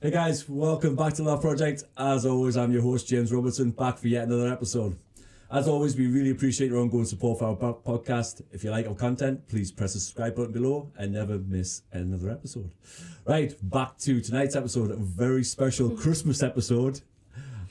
Hey guys, welcome back to LOFT Project. As always, I'm your host, James Robertson, back for yet another episode. As always, we really appreciate your ongoing support for our podcast. If you like our content, please press the subscribe button below and never miss another episode. Right, back to tonight's episode, a very special Christmas episode.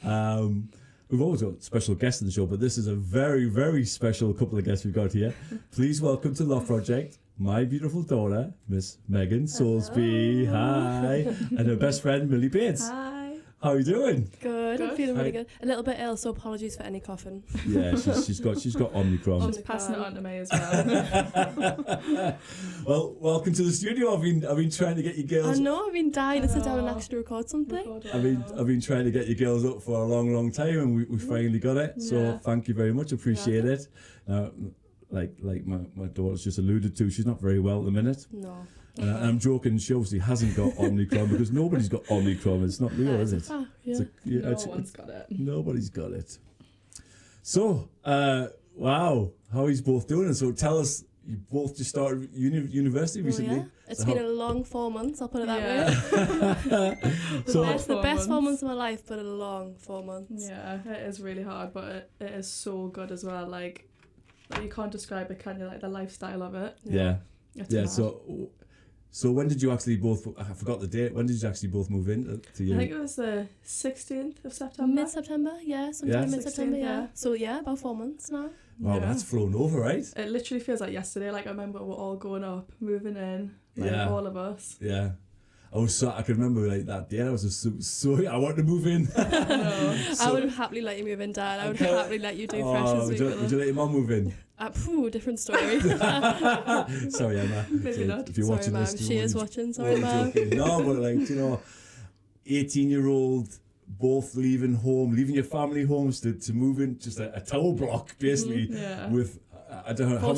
We've always got special guests in the show, but this is a very, very special couple of guests we've got here. Please welcome to LOFT Project my beautiful daughter, Miss Megan Soulsby. Hi. And her best friend, Millie Bates. Hi. How are you doing? Good. I'm feeling really good. A little bit ill, so apologies for any coughing. Yeah, she's got Omicron. She's passing it on to me as well. Well, welcome to the studio. I've been trying to get you girls. I know. I've been dying to sit down and actually record something. I've been trying to get you girls up for a long time, and we finally got it. So thank you very much. Appreciate it. Like my daughter's just alluded to, she's not very well at the minute. No. And I'm joking. She obviously hasn't got Omicron because nobody's got Omicron. It's not real, is it? Yeah. No one's got it. Nobody's got it. So, wow, how are you both doing? And so tell us, you both just started university recently. Yeah. It's been a long 4 months, I'll put it that way. the best 4 months of my life, but a long 4 months. Yeah, it is really hard, but it is so good as well. Like you can't describe it, can you? Like the lifestyle of it. Yeah. It's Yeah. mad. So when did you actually both? I forgot the date. When did you actually both move in to you? I think it was the 16th of September. Mid-September, sometime mid-September, 16th, yeah. So yeah, about 4 months now. Wow, that's flown over, right? It literally feels like yesterday. Like I remember we're all going up, moving in, all of us. Yeah. I can remember like that day. I was just so I wanted to move in. I would happily let you move in, Dad. I would happily let you do Freshers Week with us. Would you let your mum move in? Different story. Sorry, Emma. Maybe not. If you're Sorry, watching Mum. this, She is watching. Sorry, Mum. No, but 18-year-old, both leaving your family homes to move in just a tower block, basically, with I don't know how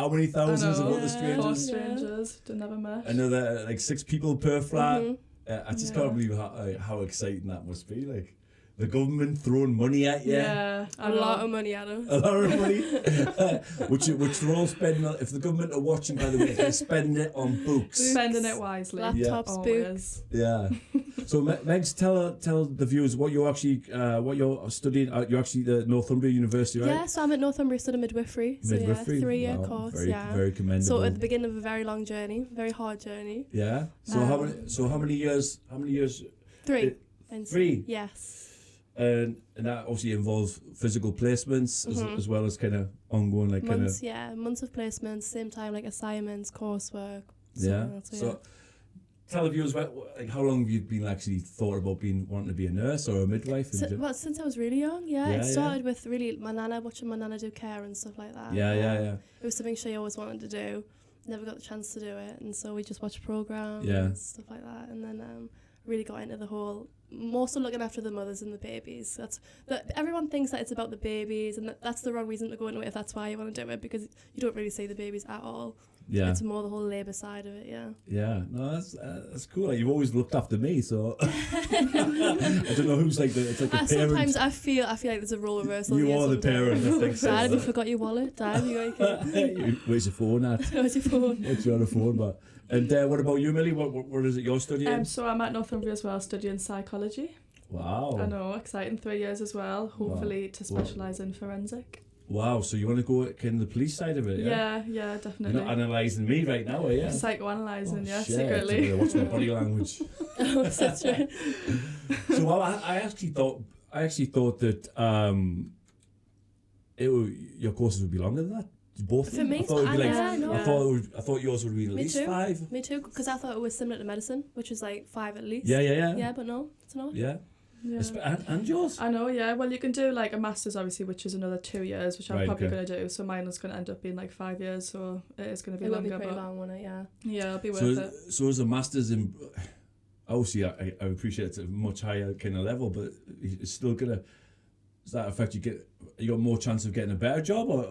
many thousands of other strangers. 4 strangers, never met. Another 6 people per flat. I just can't believe how exciting that must be. Like the government throwing money at you. Yeah, a lot of money at us. A lot of money, which they're all spending on. If the government are watching, by the way, they're spending it on books. Spending it wisely. Laptops, books. Yeah. So Megs, tell the viewers what you're studying. You're actually at Northumbria University, right? Yeah, so I'm at Northumbria studying midwifery. So Midwifery? 3-year course. Very commendable. So at the beginning of a very long journey, very hard journey. Yeah. So how many years? 3. 3. Yes. And that obviously involves physical placements as well as kind of ongoing months of placements, same time assignments, coursework. So tell the viewers how long have you been actually thought about wanting to be a nurse or a midwife? Since I was really young. It started with really watching my nana do care and stuff like that. Yeah. It was something she always wanted to do. Never got the chance to do it, and so we just watched programs and stuff like that, and then really got into the whole more so looking after the mothers and the babies. Everyone thinks that it's about the babies, and that's the wrong reason to go into it if that's why you want to do it, because you don't really see the babies at all. Yeah, it's more the whole labour side of it. Yeah. No, that's cool. You've always looked after me, so I don't know who's it's the parent. Sometimes I feel like there's a role reversal. You are the parent. I think so. Dad, have you forgot your wallet? Dad, where's your phone at? Where's your phone? What's your other phone? But what about you, Millie? What is it you're studying? So I'm at Northumbria as well, studying psychology. Wow. I know, exciting. 3 years as well. Hopefully to specialise in forensic. Wow, so you want to go kind of the police side of it, yeah? Yeah, definitely. You're not analysing me right now, are you? Psychoanalysing, I'm secretly. gonna watch my body language. That's right. So I actually thought that your courses would be longer than that. Both. For me, I thought I thought yours would be at least 5. Me too, because I thought it was similar to medicine, which was 5 at least. Yeah. Yeah, but no, it's not. Yeah. And yours? I know, yeah. Well, you can do a master's, obviously, which is another 2 years, which I'm probably going to do. So mine is going to end up being 5 years, so it is going to be longer. It'll be pretty long, won't it? Yeah. Yeah, it'll be worth it. So as a master's in, obviously I appreciate it's a much higher kind of level, but it's still going to, does that affect you got more chance of getting a better job or?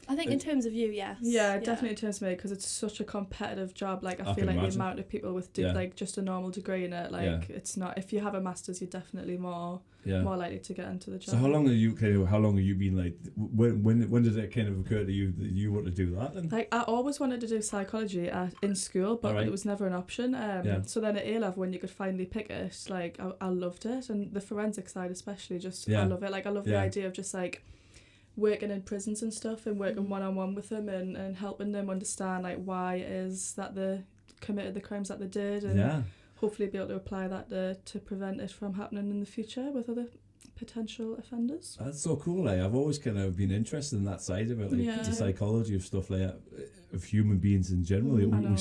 I think in terms of you, yes. Yeah, definitely in terms of me, because it's such a competitive job. Like, I feel like the amount of people with like just a normal degree in it, like it's not. If you have a master's, you're definitely more likely to get into the job. So how long have you been like? When did it kind of occur to you that you want to do that? Then? Like, I always wanted to do psychology in school, but it was never an option. So then at A-level, when you could finally pick it, like I loved it, and the forensic side especially. I love it. Like, I love the idea of just like working in prisons and stuff and working one-on-one with them and helping them understand like why it is that they committed the crimes that they did, and hopefully be able to apply that to prevent it from happening in the future with other potential offenders. That's so cool. I've always kind of been interested in that side of it, like the psychology of stuff like that, of human beings in general. We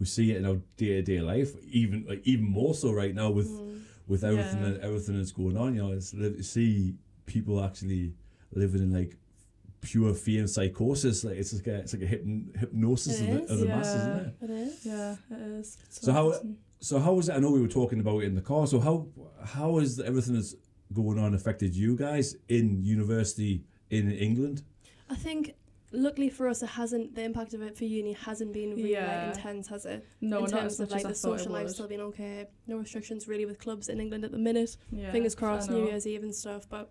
see it in our day-to-day life, even more so right now with everything that's going on. You know, it's to see people actually living in like pure fear and psychosis. Like it's like a hypnosis of the masses, isn't it? It is. Yeah, it is. So how is it? I know we were talking about it in the car. So how has everything that's going on affected you guys in university in England? I think luckily for us, the impact of it for uni hasn't been really like, intense, has it? No, in terms not of like the social life still being okay. No restrictions really with clubs in England at the minute. Fingers crossed, New Year's Eve and stuff. But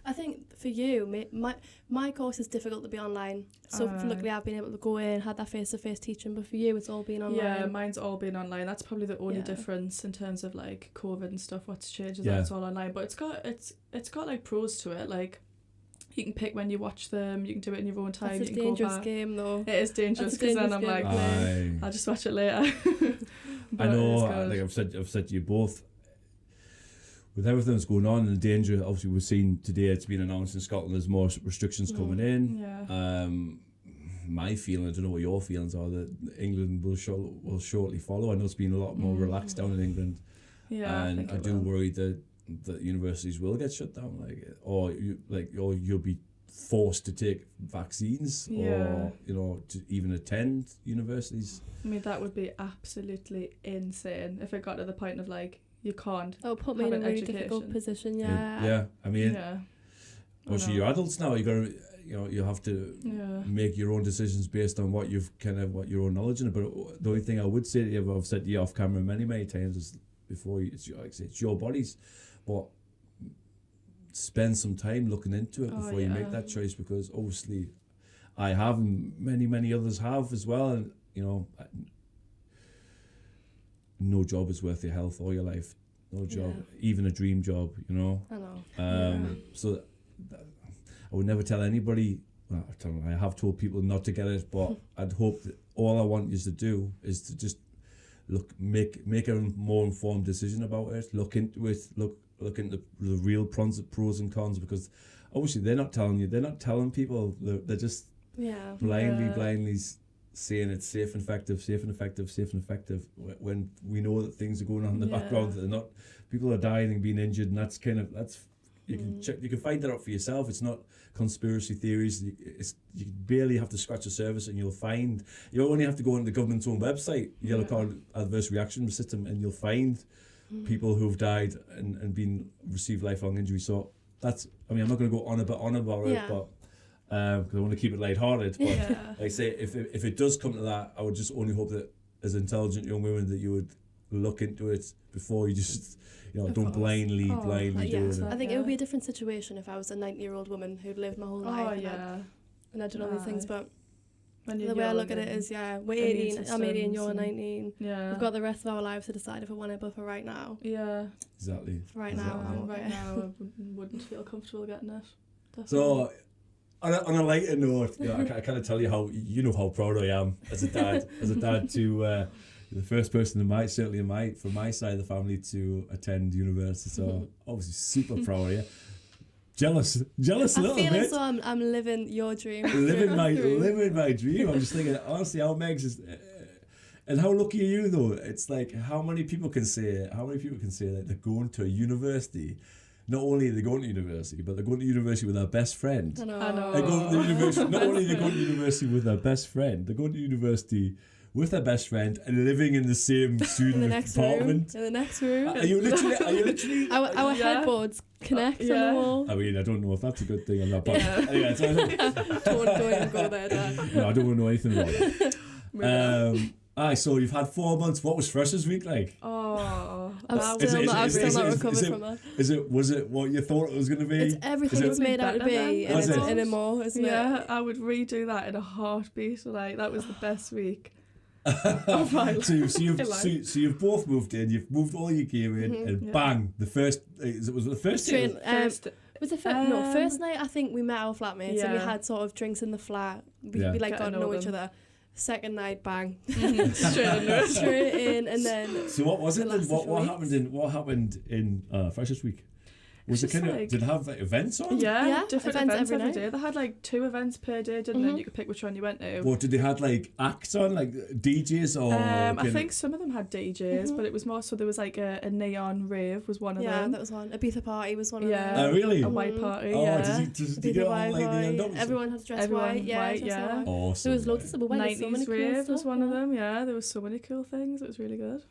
I think for you, my course is difficult to be online. So luckily I've been able to go in, had that face-to-face teaching. But for you, it's all been online. Yeah, mine's all been online. That's probably the only difference in terms of like COVID and stuff. What's changed is that it's all online. But it's got like pros to it. Like, you can pick when you watch them. You can do it in your own time. That's you a can dangerous go back. game, though. It is dangerous because then I'm like, I'll just watch it later. I know. Like I've said to you both, with everything that's going on and the danger, obviously we've seen today, it's been announced in Scotland there's more restrictions coming in. Yeah. My feeling, I don't know what your feelings are, that England will shortly follow. I know it's been a lot more relaxed down in England. Yeah, and I do worry that universities will get shut down, or you'll be forced to take vaccines, or to even attend universities. I mean, that would be absolutely insane if it got to the point of like, you can't. That would put me in a really difficult position. Yeah. I mean, obviously you're adults now. You got to, you have to make your own decisions based on what your own knowledge in. But the only thing I would say to you, I've said to you off camera many times, is before it's your bodies, but spend some time looking into it before you make that choice, because obviously I have, and many others have as well, and no job is worth your health or your life. No job, even a dream job, I know. So I would never tell anybody. Well, I have told people not to get it, but I'd hope that all I want you to do is to just make a more informed decision about it. Look into it. Look into the real pros and cons, because obviously they're not telling you. They're not telling people. They're just blindly saying it's safe and effective, when we know that things are going on in the background, that they're not. People are dying and being injured, and that's you can check. You can find that out for yourself. It's not conspiracy theories. You barely have to scratch the surface, and you'll find. You only have to go on the government's own website, Yellow Card Adverse Reaction System, and you'll find people who've died and received lifelong injury. So that's. I mean, I'm not going to go on about it, but. Because I want to keep it lighthearted, but like I say, if it does come to that, I would just only hope that as intelligent young women that you would look into it before you just don't blindly do it. I think it would be a different situation if I was a 90-year-old woman who'd lived my whole life and I'd done all these things, but the way I look at it is we're 18, I'm 18, you're 19. We've got the rest of our lives to decide if we want it, but for right now. Exactly. Right now I wouldn't feel comfortable getting it. Definitely. So on a lighter note, I kind of tell you how proud I am as a dad to the first person from my side of the family to attend university. So obviously super proud of you. Jealous a little bit. I feel as though I'm living your dream. living my dream. I'm just thinking, honestly, how Meg's is, and how lucky are you though? It's like how many people can say that they're going to a university. Not only are they going to university, but they're going to university with their best friend. I know. They're going to university. Not only are they going to university with their best friend, they're going to university with their best friend and living in the same student apartment. In the next room. Are you literally? Our headboards connect on the wall. I mean, I don't know if that's a good thing or not, but anyway, Don't even go there, Dad. No, I don't want to know anything about it. So you've had 4 months. What was Freshers Week like? Oh, I'm still not recovered from that. Was it what you thought it was going to be? It's everything it's made out to be, and it's in a more, isn't it? Yeah, I would redo that in a heartbeat. Like, that was the best week. So you've both moved in. You've moved all your gear in, and bang! The first was it the first train. Was the first night? I think we met our flatmates and we had sort of drinks in the flat. We like got to know each other. Second night, bang, straight in, and then. So what was it then? What happened in Freshers Week? Was it kind of, did it have like events on? Yeah, different events every day. They had like 2 events per day, didn't they? You could pick which one you went to. What, did they have like acts on, like DJs or? I think some of them had DJs, but it was more so there was like a neon rave was one of them. Yeah, that was one. Ibiza party was one of them. Oh, really? A white party. Oh, did you get all like the Everyone had to dress white. Yeah. Awesome. There was loads of them. 90s rave was one of them. Yeah, there was so many cool things. It was really good.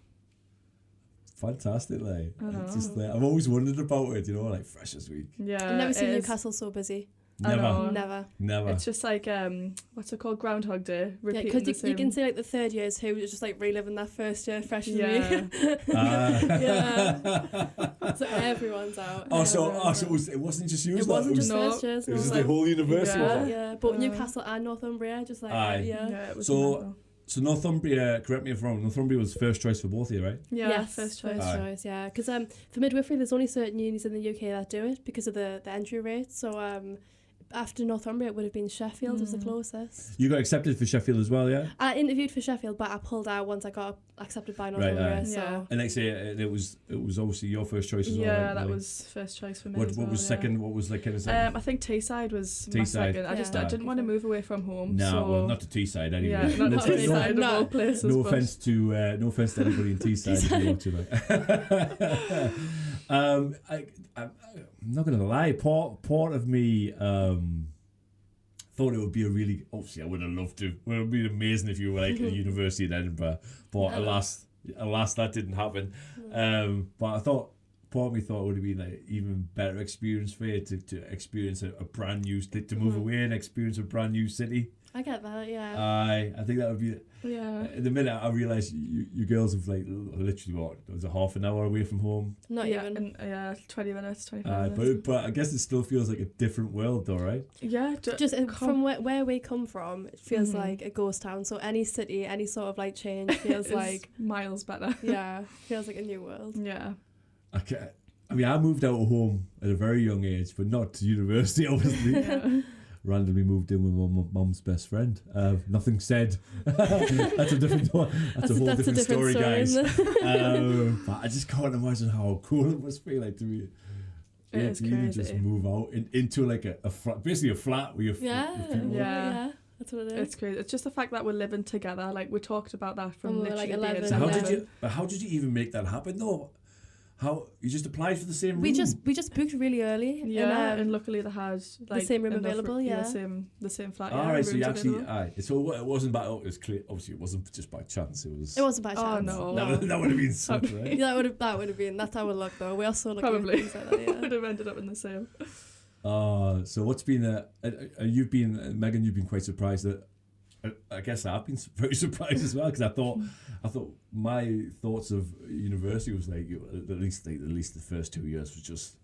Fantastic, like. It's just like, I've always wondered about it, like Freshers Week. Yeah, I've never seen Newcastle so busy. Never. It's just like what's it called, Groundhog Day. Because you can see like the third years who was just like reliving that first year Freshers Week. So everyone's out. It wasn't just you. It wasn't just first years. It was the whole university. Yeah, but Newcastle and Northumbria just like it was So Northumbria, correct me if I'm wrong, Northumbria was first choice for both of you, right? Yeah, first choice. Yeah. Because for midwifery, there's only certain unis in the UK that do it because of the entry rate. So after Northumbria, it would have been Sheffield was the closest. You got accepted for Sheffield as well, yeah? I interviewed for Sheffield, but I pulled out once I got accepted by Northumbria. Right, so. And like I say, it was obviously your first choice as well. Yeah, right? that was first choice for me. What was second? What was like kind of second? I think Teesside was my second. I didn't want to move away from home. No, well, not to Teesside anyway. Yeah, not to Teesside of all places. No offense to anybody in Teesside if you're watching that. I'm not gonna lie. Part of me thought it would be obviously I would have loved to. It would have been amazing if you were like at a university in Edinburgh, but alas that didn't happen. But part of me thought it would have been like even better experience for you to experience a brand new to move away and experience a brand new city. I get that, yeah. I think that would be. Yeah. In the minute I realised you girls have like literally it was a half an hour away from home. Not even. 20 minutes, 25 minutes. But I guess it still feels like a different world though, right? Yeah. Just from where we come from, it feels like a ghost town. So any city, any sort of like change feels like miles better. Yeah, feels like a new world. Yeah. Okay. I mean, I moved out of home at a very young age, but not to university, obviously. Yeah. Randomly moved in with my mum's best friend. Nothing said. That's a different one. That's a whole different story, guys. But I just can't imagine how cool it must be like to be. It is crazy. Just move out into like a flat, basically a flat with your people. Yeah. That's what it is. It's crazy. It's just the fact that we're living together. Like we talked about that from literally like 11. So how did you even make that happen though? How you just applied for the same room? We just booked really early. Yeah, and luckily they had like the same room available. The same flat. All right, so you actually, so it wasn't by. It was clear. Obviously, it wasn't just by chance. It wasn't by chance. Oh no, that would have been something. Right? Yeah, that would have been. That's our luck, though. We also lucky. Probably. Things like that, yeah. Would have ended up in the same. So what's been? You've been, Megan. You've been quite surprised that. I guess I've been very surprised as well because I thought my thoughts of university was like at least the first 2 years was just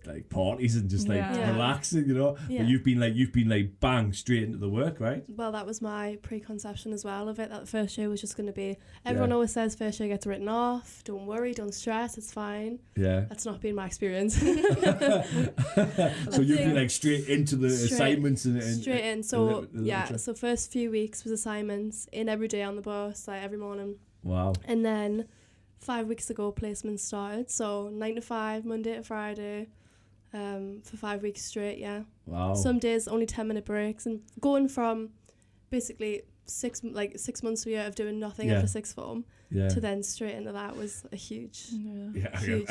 like parties and just like relaxing, Yeah. But you've been like bang straight into the work, right? Well, that was my preconception as well of it. That the first year was just going to be. Everyone always says first year gets written off. Don't worry, don't stress. It's fine. Yeah. That's not been my experience. So you've been like straight into the assignments and straight in. So so first few weeks was assignments in every day on the bus, like every morning. Wow. And then 5 weeks ago placements started. So 9 to 5, Monday to Friday. For 5 weeks straight, yeah. Wow. Some days only 10-minute breaks, and going from basically 6 months to a year of doing nothing after sixth form to then straight into that was a huge change.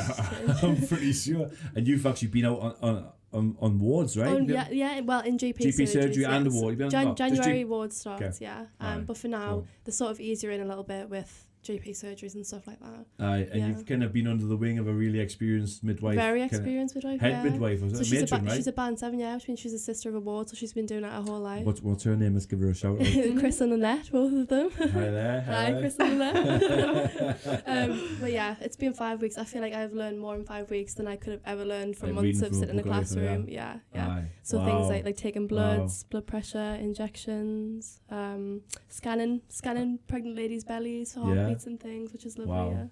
I'm pretty sure. And you've actually been out on wards, right? Well, in GP surgery and the ward. January ward starts, but for now, they're sort of easier in a little bit with GP surgeries and stuff like that. And you've kind of been under the wing of a really experienced midwife. Very experienced midwife, midwife, was it? So Matron, right? She's a band 7, which means she's a sister of a ward, so she's been doing it her whole life. What's her name? Let's give her a shout out. Chris and Annette, both of them. Hi there. Hi, Chris and Annette. But yeah, it's been 5 weeks. I feel like I've learned more in 5 weeks than I could have ever learned from months of sitting in a classroom. So things like taking bloods, blood pressure, injections, scanning pregnant ladies' bellies for heartbeats and things, which is lovely. Wow.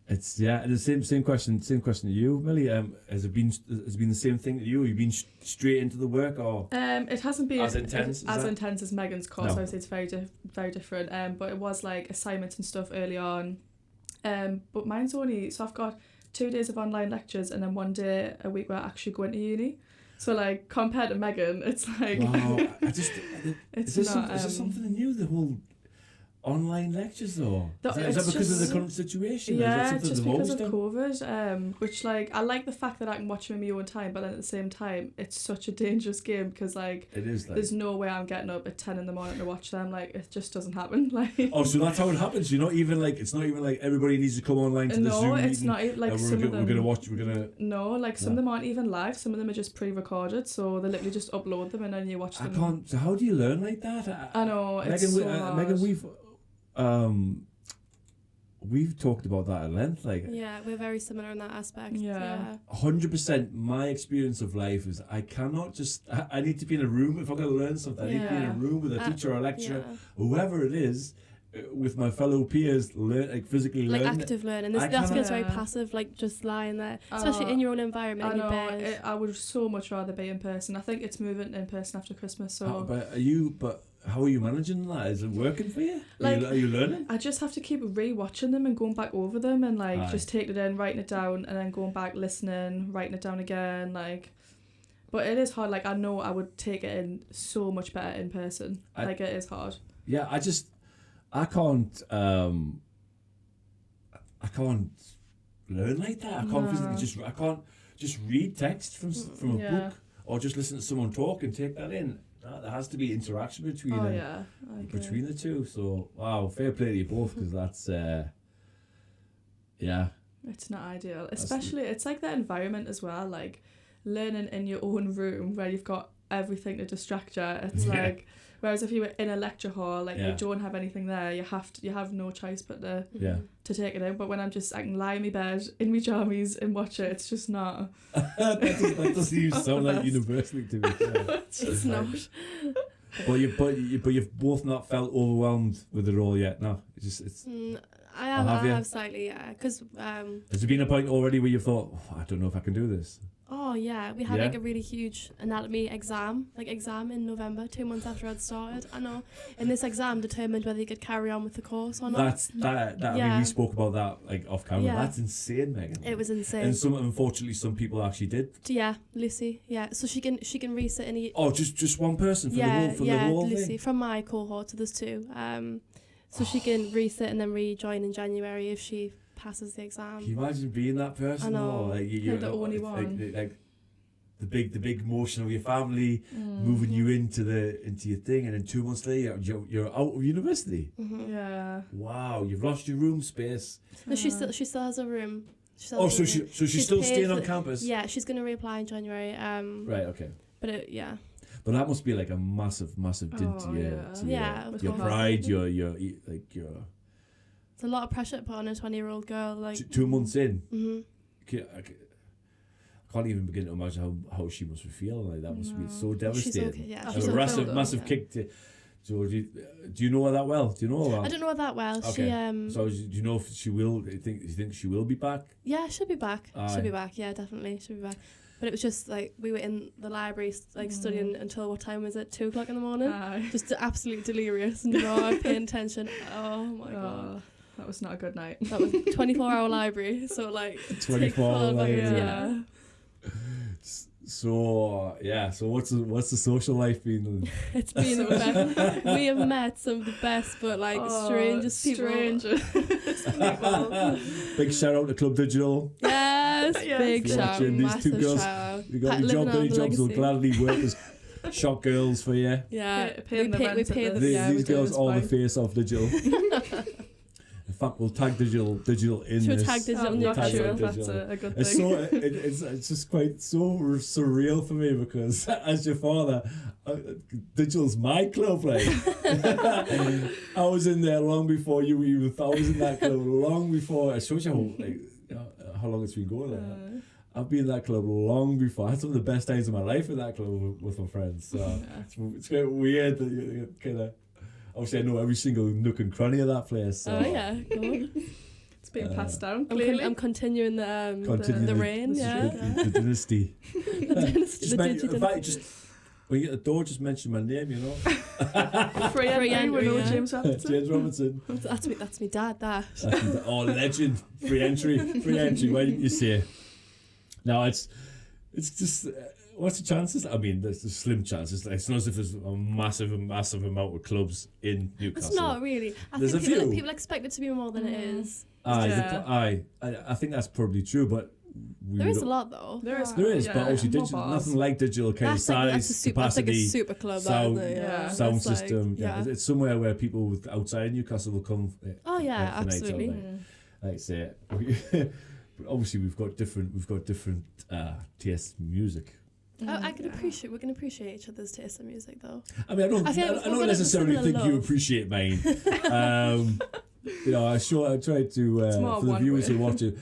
It's the same question to you, Millie. Has it been the same thing to you? Have you been straight into the work, or it hasn't been as intense as Megan's course? No. Obviously, it's very different. But it was like assignments and stuff early on. But mine's only I've got 2 days of online lectures and then 1 day a week where I actually go into uni. So like compared to Megan, it's like wow. Is there something new? The whole online lectures though? Is that because of the current situation? Yeah, it's just because of COVID. Which like I like the fact that I can watch them in my own time, but then at the same time, it's such a dangerous game because like it is. Like, there's no way I'm getting up at 10 in the morning to watch them. Like it just doesn't happen. Like so that's how it happens. You're not even like it's not even like everybody needs to come online to the Zoom meeting. No, it's not like some of them. No, like some of them aren't even live. Some of them are just pre-recorded, so they literally just upload them and then you watch them. I can't. So how do you learn like that? I know. It's so hard. Megan, we've talked about that at length. Like we're very similar in that aspect. 100%. My experience of life is I cannot just. I need to be in a room if I'm going to learn something. I need to be in a room with a teacher or a lecturer, whoever it is, with my fellow peers, physically learn. Like active learning. That feels very passive, like just lying there, especially in your own environment. I know. I would so much rather be in person. I think it's moving in person after Christmas. So. But how are you managing that? Is it working for you? Are you learning? I just have to keep re-watching them and going back over them and just taking it in, writing it down, and then going back, listening, writing it down again. But it is hard. Like I know I would take it in so much better in person. It is hard. Yeah, I can't learn like that. I can't just read text from a book or just listen to someone talk and take that in. There has to be interaction between the two. So wow, fair play to you both because that's it's not ideal. Especially it's like that environment as well. Like learning in your own room where you've got everything to distract you. It's like. Whereas if you were in a lecture hall, you don't have anything there, you have no choice but to take it in. But when I can lie in my bed in my jammies and watch it, it's just not. that doesn't even sound like university to me. It's not. But you've both not felt overwhelmed with it all yet. No, I have slightly, yeah. Because has there been a point already where you thought, I don't know if I can do this? Oh yeah, we had a really huge anatomy exam in November, 2 months after I'd started. I know, and this exam determined whether you could carry on with the course or not. I mean, we spoke about that off camera. Yeah. That's insane, Megan. It was insane. And unfortunately, some people actually did. Yeah, Lucy. Yeah, so she can resit any. Oh, just one person for the whole Lucy thing? From my cohort. So there's 2. So she can resit and then rejoin in January if she passes the exam. Can you imagine being that person? I know. You're the only one. Like the big emotion of your family moving you into your thing, and then 2 months later you're out of university. Mm-hmm. Yeah. Wow, you've lost your room space. No, she still has a room. She's still staying on campus. Yeah, she's going to reapply in January. Right. Okay. But But that must be like a massive dint to your pride, your It's a lot of pressure to put on a 20-year-old girl. Like 2 months in. Mm-hmm. I can't even begin to imagine how she must feel. Like that must be so devastating. She's okay, yeah. She's a massive kick to. So do you know her that well? Do you know her? I don't know her that well. Okay. So do you know if she will? Do you think she will be back? Yeah, she'll be back. She'll be back. Yeah, definitely, she'll be back. But it was just like we were in the library studying until what time was it? 2 o'clock in the morning. Just absolutely delirious and not paying attention. Oh my god. That was not a good night. That was 24-hour library. So 24-hour library. Yeah. So what's the social life been? It's been the best. We have met some of the best, but like strangest people. Big shout out to Club Digital. Yes, big shout. These Massive two girls, shout. you got any jobs will gladly work as shot girls for you. Yeah, we pay them. These girls are the face of Digital. In fact, we'll tag digital in Should this. tag Digital. I'm not sure if that's a good thing. It's just quite so surreal for me because as your father, Digital's my club, like. I was in there long before you even thought I was in that club. Long before. It shows you how long it's been going there. I've been in that club long before. I had some of the best times of my life in that club with my friends. So it's kind of weird that you kind of. Obviously, I know every single nook and cranny of that place. So. Oh yeah, cool. It's being passed down. Clearly, I'm continuing the reign. The dynasty. The dynasty. When you get the door, just mention my name. You know. Free entry. James Robertson. James Robertson. That's me dad. That. Legend. Free entry. Why didn't you say? No, it's just. What's the chances? I mean, there's slim chances. It's not as if there's a massive amount of clubs in Newcastle. It's not really. There's a few. People expect it to be more than it is. I think that's probably true, but there is a lot though. There is, but obviously nothing like Digital kind of size, capacity, that's like a super club, sound system. It's somewhere where people outside Newcastle will come. Absolutely. Like I say, obviously we've got different tastes in music. I can appreciate. We can appreciate each other's taste in music, though. I mean, I don't necessarily think you appreciate mine. I tried to for the viewers who watch it.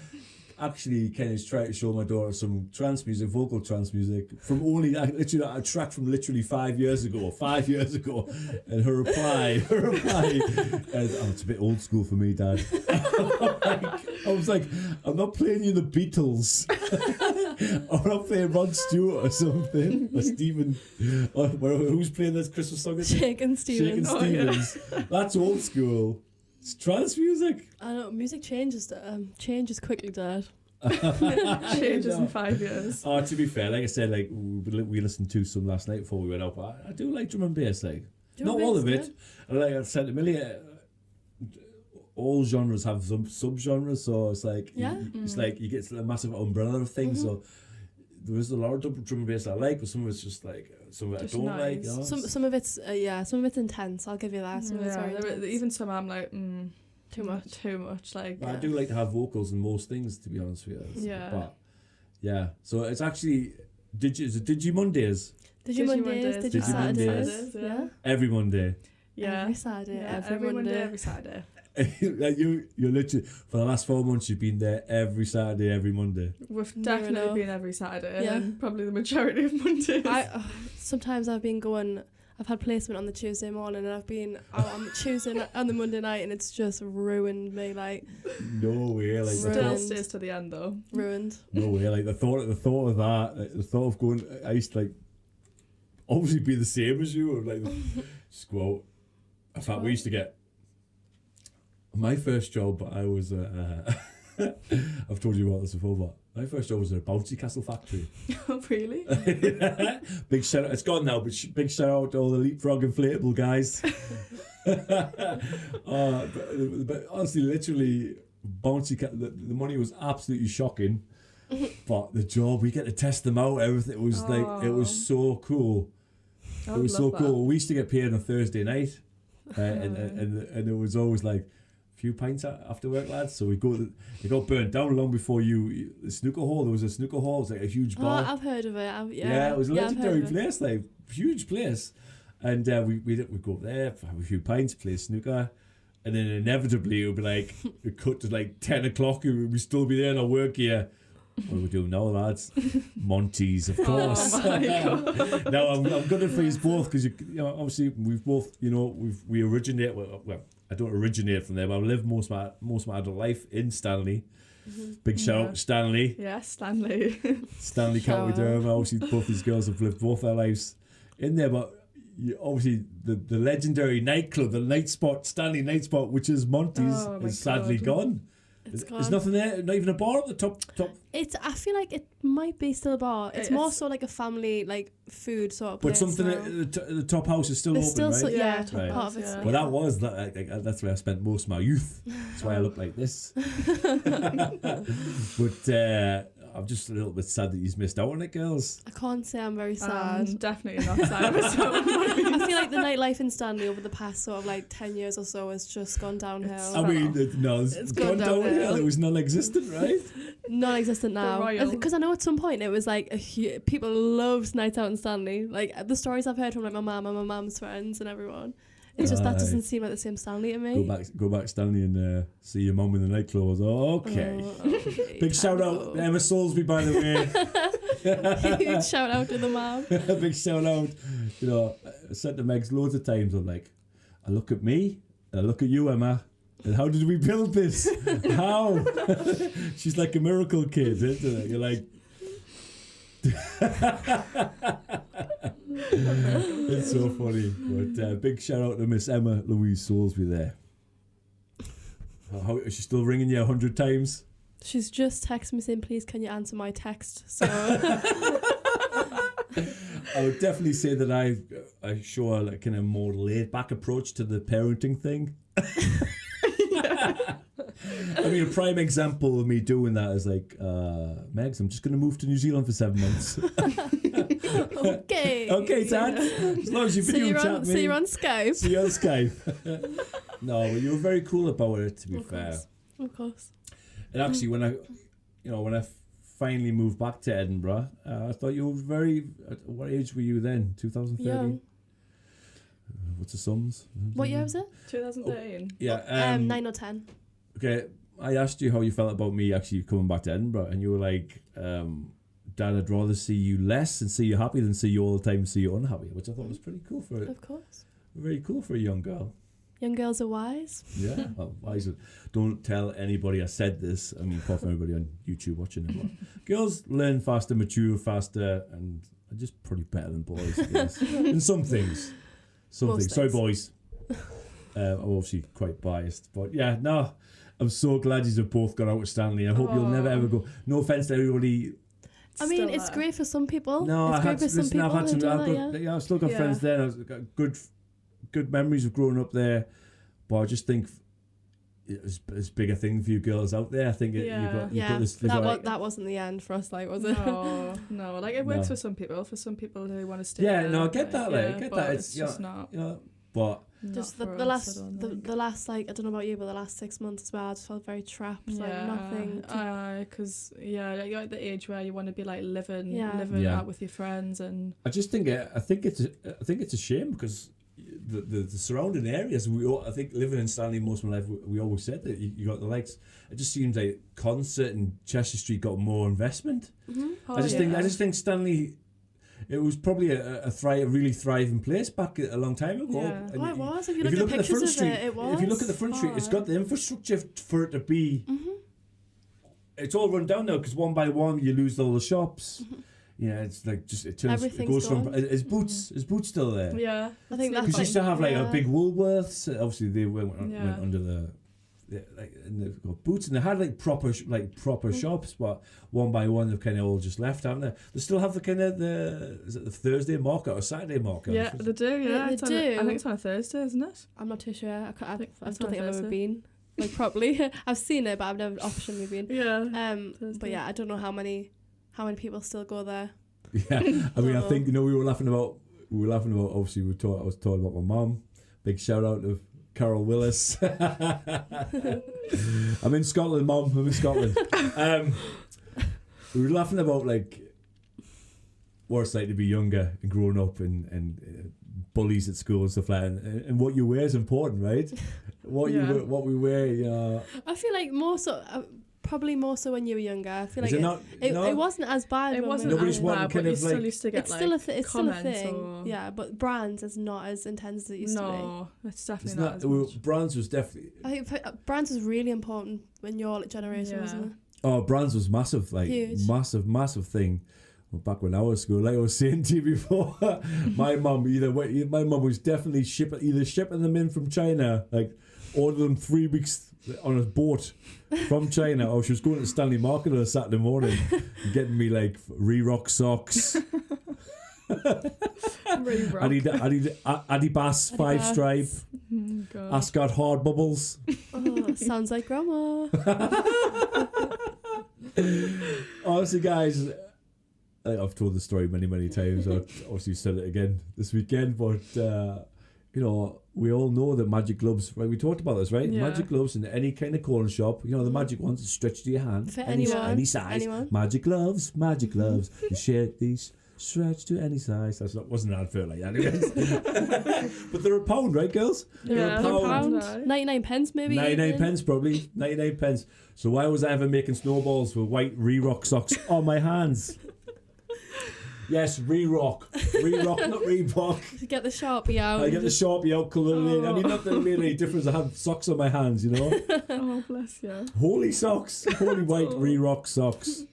Actually, Kenny's tried to show my daughter some trance music, vocal trance music, from only a track from literally 5 years ago. 5 years ago, and her reply, it's a bit old school for me, Dad. I was like, I'm not playing you the Beatles. I'm not playing Rod Stewart or something, or Stephen, who's playing this Christmas song? Shakin' Stevens. That's old school. It's trance music. I know music changes quickly, Dad. Changes in 5 years. Oh, to be fair, like I said, like we listened to some last night before we went out. But I do like drum and bass, like not all of it. Like I said to Millie, all genres have some sub-genres, so it's like it's like you get a massive umbrella of things. So there is a lot of drum and bass I like, but some of it's just like some of it I don't like. You know? Some of it's some of it's intense. I'll give you that. Some of it's very intense. Even some I'm like too much. Like I do like to have vocals in most things, to be honest with you. But so it's actually Digi Mondays. Digi Saturdays. Yeah. Every Monday. Yeah. Every Saturday. Every Monday. Every Saturday. You're literally for the last 4 months you've been there every Saturday, every Monday. We've definitely been every Saturday, and probably the majority of Mondays. Sometimes I've had placement on the Tuesday morning, and I've been out on the Tuesday on the Monday night, and it's just ruined me. Like no way, like still stays to the end though. Ruined. No way, like the thought of that, like, the thought of going. I used to like obviously be the same as you, or like just go out. In fact, we used to get. My first job, I was I've told you about this before, but my first job was at a bouncy castle factory. Oh, really? Big shout out, it's gone now, but big shout out to all the Leapfrog inflatable guys. But honestly, literally, the money was absolutely shocking, but the job, we get to test them out, everything, it was it was so cool. It was so cool. We used to get paid on a Thursday night, and it was always like, few pints after work, lads. So it got burnt down long before the snooker hall. There was a snooker hall. It was like a huge bar. I've heard of it. It was a legendary place, like huge place. And we'd go up there, have a few pints, play snooker, and then inevitably it would be like it cut to like 10 o'clock. We'd still be there in our work here. What are we doing now, lads? Monty's, of course. Oh my God. Now I'm gonna phrase both because obviously we've both we originate well. I don't originate from there, but I've lived most of my adult life in Stanley. Mm-hmm. Big shout out to Stanley. Yeah, Stanley. Stanley County Durham. Obviously, both these girls have lived both their lives in there, but obviously the legendary nightclub, the Night Spot, Stanley Night Spot, which is Monty's, is sadly gone. It's gone. There's nothing there. Not even a bar at the top. I feel like it might be still a bar. It's more so like a family like food sort of place. But something at the top house is still open, still right? Top right. part of it. Well, that was that's where I spent most of my youth. That's why I look like this. But I'm just a little bit sad that you've missed out on it, girls. I can't say I'm very sad. Definitely not sad. I feel like the nightlife in Stanley over the past sort of like 10 years or so has just gone downhill. It's gone downhill. It was non-existent, right? Non-existent now. Because I know at some point it was like people loved nights out in Stanley. Like the stories I've heard from like my mum and my mum's friends and everyone. It's just that doesn't seem like the same Stanley to me. Go back, Stanley, and see your mum in the nightclubs. Okay. Big shout out to Emma Soulsby, by the way. Huge shout out to the mum. Big shout out. You know, I said to Megs loads of times. I'm like, I look at me, I look at you, Emma. And how did we build this? How? She's like a miracle kid, isn't it? You're like. It's so funny. But big shout out to Miss Emma Louise Soulsby there. How is she still ringing you 100 times? She's just texted me saying, please can you answer my text? So I would definitely say that I show a kind of more laid back approach to the parenting thing. I mean, a prime example of me doing that is like, Megs, I'm just going to move to New Zealand for 7 months. Okay. Okay, Dad. As long as you video chat me. So you're on Skype. See you on Skype. No, but you were very cool about it, to be fair. Of course. And actually, when I finally moved back to Edinburgh, I thought you were what age were you then? 2013? Young. What's the sums? What year was it? 2013. Yeah. 9 or 10. Okay, I asked you how you felt about me actually coming back to Edinburgh, and you were like, Dad, I'd rather see you less and see you happy than see you all the time and see you unhappy, which I thought was pretty cool Of course. Very cool for a young girl. Young girls are wise. Yeah, well, wise. Don't tell anybody I said this. I mean, apart from everybody on YouTube watching it. But girls learn faster, mature faster, and are just pretty better than boys, I guess. In some things. Sorry, boys. I'm obviously quite biased. But yeah, no, I'm so glad you have both got out with Stanley. I hope you'll never ever go. No offence to everybody. I mean, it's great for some people. No, I've had some. I've still got friends there. I've got good memories of growing up there. But I just think it's a bigger thing for you girls out there. I think you've got this. That wasn't the end for us, like, was it? No. Like, it works for some people. For some people who want to stay. Yeah, there, no, I get that. I get that. It's just not. But just the last like, I don't know about you, but the last 6 months as well, I just felt very trapped. Like nothing. Because you're at the age where you want to be like living out with your friends, and I just think it's a shame because the surrounding areas. I think living in Stanley most of my life, we always said that you got the likes. It just seems like Concert and Chester Street got more investment. Mm-hmm. I just think Stanley. It was probably a really thriving place back a long time ago. Yeah. It was. If you look at pictures of it, it was. If you look at the front street, it's got the infrastructure for it to be. Mm-hmm. It's all run down now because one by one you lose all the shops. Mm-hmm. Yeah, it's like it goes from. Is Boots still there? Yeah, I think that's because you still have like a big Woolworths. Obviously, they went under the. And they've got Boots, and they had like proper shops, but one by one they've kind of all just left, haven't they? They still have the kind of is it the Thursday market or Saturday market? Yeah, they do. Yeah, they do. I think it's on a Thursday, isn't it? I'm not too sure. I don't think I've ever been like properly. I've seen it, but I've never optionally been. Yeah. But yeah, I don't know how many people still go there. Yeah, I mean, I think we were laughing about. Obviously, I was talking about my mum. Big shout out to Carol Willis. I'm in Scotland, Mum. I'm in Scotland. We were laughing about like what it's like to be younger and growing up and bullies at school and stuff like that. And what you wear is important, right? What we wear. Yeah. I feel like more so. Probably more so when you were younger. I feel like it wasn't as bad. It wasn't as bad, but you still used to get it's still a thing. Yeah, but brands is not as intense as it used to be. No, it's definitely not as much. Brands was definitely. I think brands was really important when your generation, wasn't it? Oh, brands was massive, like huge. massive thing. Well, back when I was school, like I was saying to you before, my mum was definitely shipping them in from China, like ordered them 3 weeks on a boat from China. Oh, she was going to Stanley Market on a Saturday morning and getting me like Reebok socks. Adibas 5-stripe. Ascot hard bubbles. Oh, sounds like grandma. Honestly, guys, I've told the story many times. I've obviously said it again this weekend, but you know, we all know that magic gloves, right? We talked about this, right? Yeah. Magic gloves in any kind of corner shop, you know, the magic ones that stretch to your hand. For any size. Anyone. Magic gloves. You share these. Stretch to any size. Wasn't an advert like that, anyways. But they're £1, right, girls? Yeah, they're £1. 99 pence, maybe. 99 pence, probably. 99 pence. So why was I ever making snowballs with white Reebok socks on my hands? Yes, Reebok, not Reebok. Get the Sharpie out. I get the Sharpie out, colouring in. I mean, not that it made any difference. I have socks on my hands, you know. Oh, bless you. Holy socks. Holy white Reebok socks.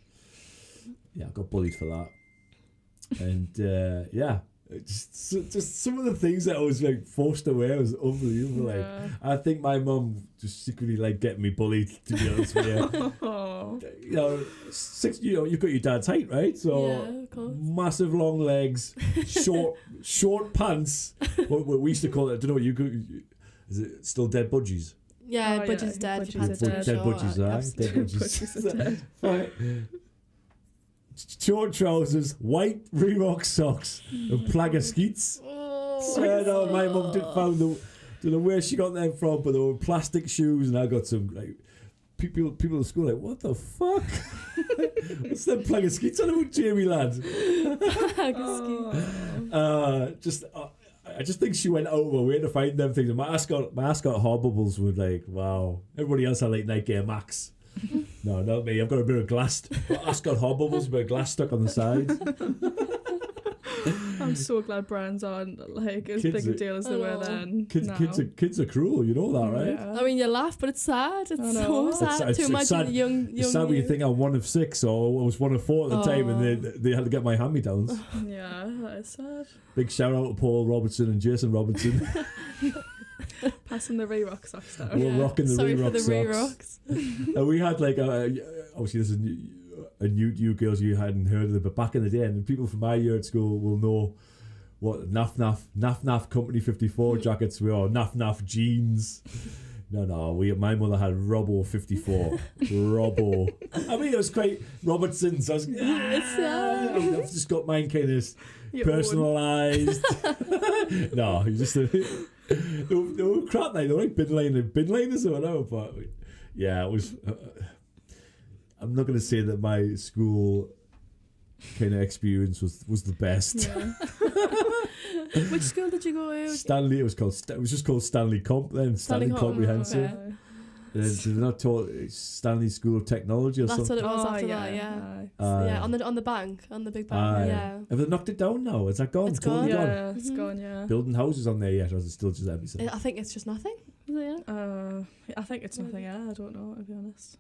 Yeah, I got bullied for that. And yeah, just some of the things that I was like forced to wear was unbelievable. Yeah. Like, I think my mum just secretly like getting me bullied, to be honest with you. You know, you've got your dad's height, right? So yeah, of course. Massive long legs, short pants. What we used to call it. I don't know what you could. Is it still dead budgies? Yeah, budgies dead. Dead budgies, right? Dead budgies are dead. Right. Short trousers, white Reebok socks, and plaid skeets. Swear down, my mum found don't know where she got them from, but they were plastic shoes, and I got some like people at school like, what the fuck? What's them plaid skeets on about, Jamie lad? I just think she went over way to find them things. My ascot hard bubbles were like, wow. Everybody else had like Nike Air Max. No, not me. I've got a bit of glass. Ascot hard bubbles, a bit of glass stuck on the side. I'm so glad brands aren't like as big a deal as they were then. Kids are cruel, you know that, right? Yeah. I mean, you laugh, but it's sad. It's so sad to imagine young. It's sad when you think I'm one of 6, or I was one of 4 at the time, and they had to get my hand-me-downs. Yeah, that is sad. Big shout out to Paul Robertson and Jason Robertson. Passing the Reebok socks down. We're rocking the Reebok socks. Re-rocks. And we had like obviously this is a new girls you hadn't heard of it, but back in the day, and people from my year at school will know what Naf Company 54 jackets were, or Naf jeans. No, my mother had Robbo 54. Robbo. I mean, it was quite Robertson's. I've just got mine kind of personalised. No, you just they were crap. They were like bin liners or whatever. But yeah, it was. I'm not going to say that my school kind of experience was the best. Yeah. Which school did you go to? Stanley. It was just called Stanley Comp then. Stanley Comprehensive. Okay. They're not taught Stanley School of Technology or something. That's what it was after that, yeah. On the bank, on the big bank, yeah. Have they knocked it down now? Is that gone? It's gone. Yeah, it's gone, yeah. Building houses on there yet, or is it still just empty? I think it's just nothing. Is it, yeah? I think it's nothing, yeah. I don't know, to be honest.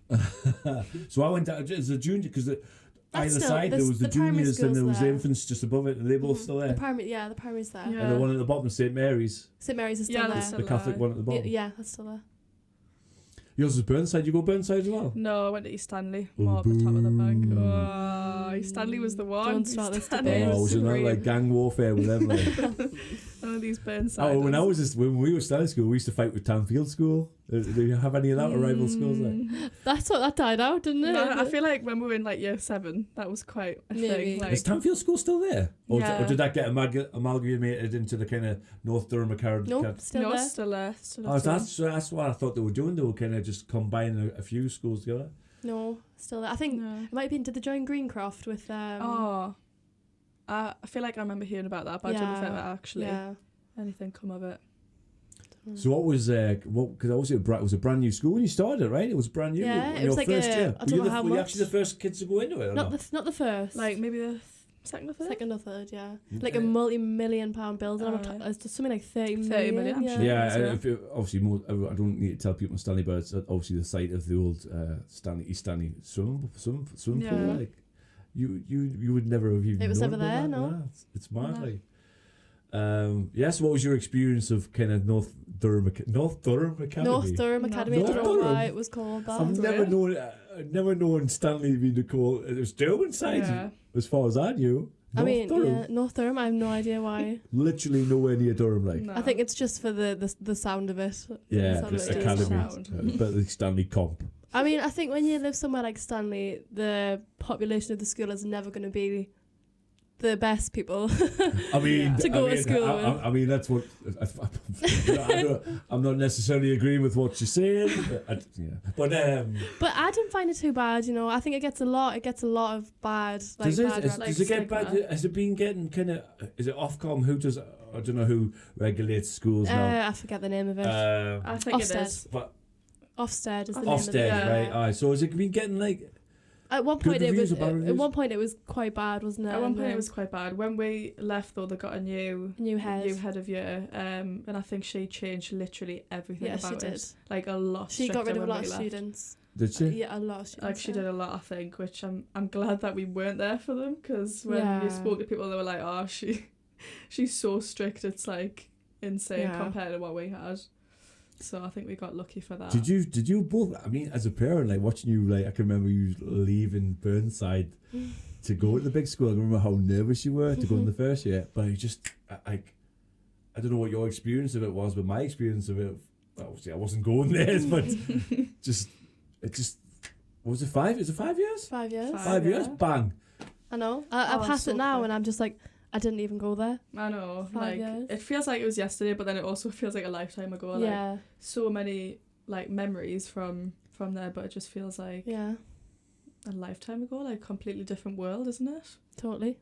So I went down as a junior, because either side there was the juniors and there was the infants just above it, and they both still there. The primary's there. Yeah. And the one at the bottom, St Mary's. St Mary's is still there. Still the Catholic one at the bottom. Yeah, that's still there. Yours was Burnside. You go Burnside as well? No, I went to East Stanley. More at the top of the bank. Oh, East Stanley was the one. Don't start this debate. Oh, was it not like gang warfare with them? Like? None of these Burnside. Oh, when we were starting school, we used to fight with Townfield School. Do you have any of that, or rival schools there? That died out, didn't it? No, I feel like when we were in like year 7, that was quite a thing. Like, is Townfield School still there? Or, yeah. or did that get amalgamated into the kind of North Durham Academy? Nope, still there. Still there. Oh, that's what I thought they were doing. They were kind of just combining a few schools together. No, still there. I think it might have been, did they join Greencroft with... I feel like I remember hearing about that, but I don't know if ever actually anything come of it. So what was because obviously it was a brand new school when you started, right? It was brand new. Yeah, it was like first year. I don't know how much. Were you actually the first kids to go into it? Or not the first. Like maybe the second or third. Second or third, yeah. Okay. Like a multi-million-pound building. It's just something like 30 million. Yeah, obviously more. I don't need to tell people in Stanley, but it's obviously the site of the old East Stanley swimming pool. Like you would never have even. It was known never there, that. no. Yeah, it's mad. Like. Yes, what was your experience of kind of North Durham Academy? North Durham Academy. I don't know why it was called that. I've never known Stanley being called. It was Durham side, as far as I knew. North Durham. I have no idea why. Literally nowhere near Durham, like. No. I think it's just for the sound of it. Yeah, the academy, but the Stanley comp. I mean, I think when you live somewhere like Stanley, the population of the school is never going to be the best people to go to school with. I mean, that's what I'm not necessarily agreeing with what you're saying, but I didn't find it too bad. You know, I think it gets a lot of bad. Does it get bad? Has it been getting kind of? Is it Ofcom? Who does? I don't know who regulates schools now. I forget the name of it. I think Ofsted. It is. But Ofsted is the name of it. Ofsted, right? Aye. So has it been getting like? At one point it was quite bad, wasn't it? At one point it was quite bad. When we left though, they got a new head of year, and I think she changed literally everything about it. Did. Like a lot. She got rid of a lot of students. Did she? Yeah, a lot of students. Like she did a lot, I think, which I'm glad that we weren't there for them, because when you spoke to people, they were like, "Oh, she's so strict. It's like insane compared to what we had." So I think we got lucky for that. Did you both? I mean, as a parent, like watching you, like I can remember you leaving Burnside to go to the big school. I remember how nervous you were to go in the first year. But you just I don't know what your experience of it was, but my experience of it, obviously I wasn't going there, but it just was it 5? Is it 5 years? 5 years. 5 years. Bang. I know. I passed it now, and I'm just like, I didn't even go there. I know. 5 years. It feels like it was yesterday, but then it also feels like a lifetime ago. Like, so many like memories from there, but it just feels like a lifetime ago. Like completely different world, isn't it? Totally.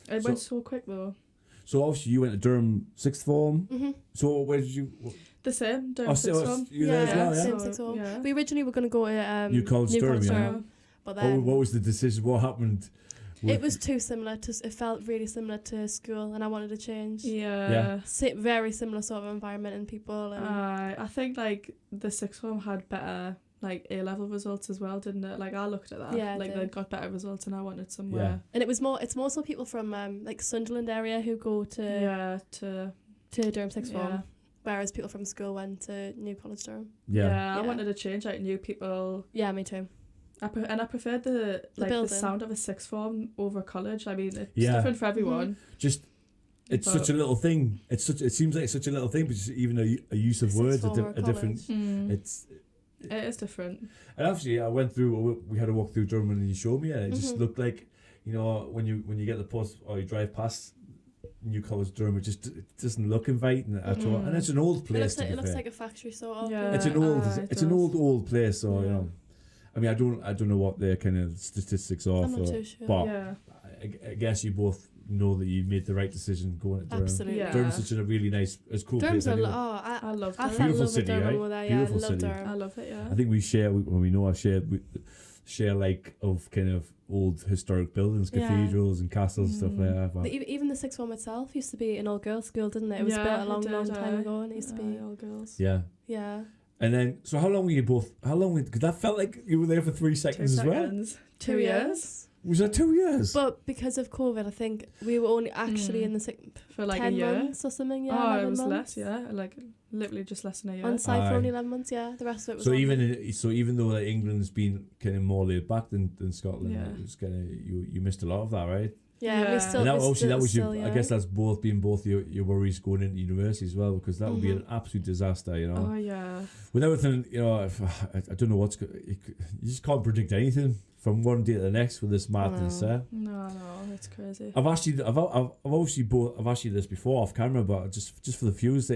It went so quick though. So obviously you went to Durham sixth form. Mm-hmm. So where did you? The same. Durham sixth form. You there as well, same sixth form. Yeah. We originally were going to go to New College Durham. But then what was the decision? What happened? It was too similar to. It felt really similar to school, and I wanted to change. Yeah. Very similar sort of environment and people. And I think like the sixth form had better like A-level results as well, didn't it? Like I looked at that. Yeah, like they got better results, and I wanted somewhere. Yeah. And it's more so people from like Sunderland area who go to Durham sixth form. Whereas people from school went to New College Durham. Yeah, I wanted to change, like new people. Yeah, me too. I preferred the sound of a sixth form over college. I mean, it's different for everyone. Mm-hmm. Just it's such a little thing. It seems like such a little thing, but just even a use of words a different. It is different. And actually, I went through. We had to walk through Durham, and you showed me, and it just looked like, you know, when you get the post or you drive past New College Durham, it doesn't look inviting at all, and it's an old place. It looks like a factory sort of. Yeah, it's an old place, so you know. I mean, I don't know what their kind of statistics are. I'm not too sure. But I guess you both know that you made the right decision going to Durham. Absolutely. Yeah. Durham's such a really nice, cool Durham's place. I love Durham. Beautiful city, right? Beautiful city. Durham. I love it. Yeah. I think we share. Share like of kind of old historic buildings, cathedrals and castles and stuff like that. Even the sixth form itself used to be an all girls school, didn't it? It was built a long time ago, and it used to be all girls. Yeah. Yeah. And then, so how long were you both? Because that felt like you were there for 3 seconds as well. 2 years. Was that 2 years? But because of COVID, I think we were only actually in the for like 10 a year months or something. Yeah. Oh, it was less. Yeah, like literally just less than a year. On site for only 11 months. Yeah, the rest of it was. So even though like England's been kind of more laid back than Scotland, it was kind of you missed a lot of that, right? Yeah, we still. And that was still, I guess that's both your worries going into university as well, because that would be an absolute disaster, you know. Oh yeah. With everything, you know, I don't know you just can't predict anything from one day to the next with this madness. No, it's crazy. I've asked you this before off camera, but just for the viewers,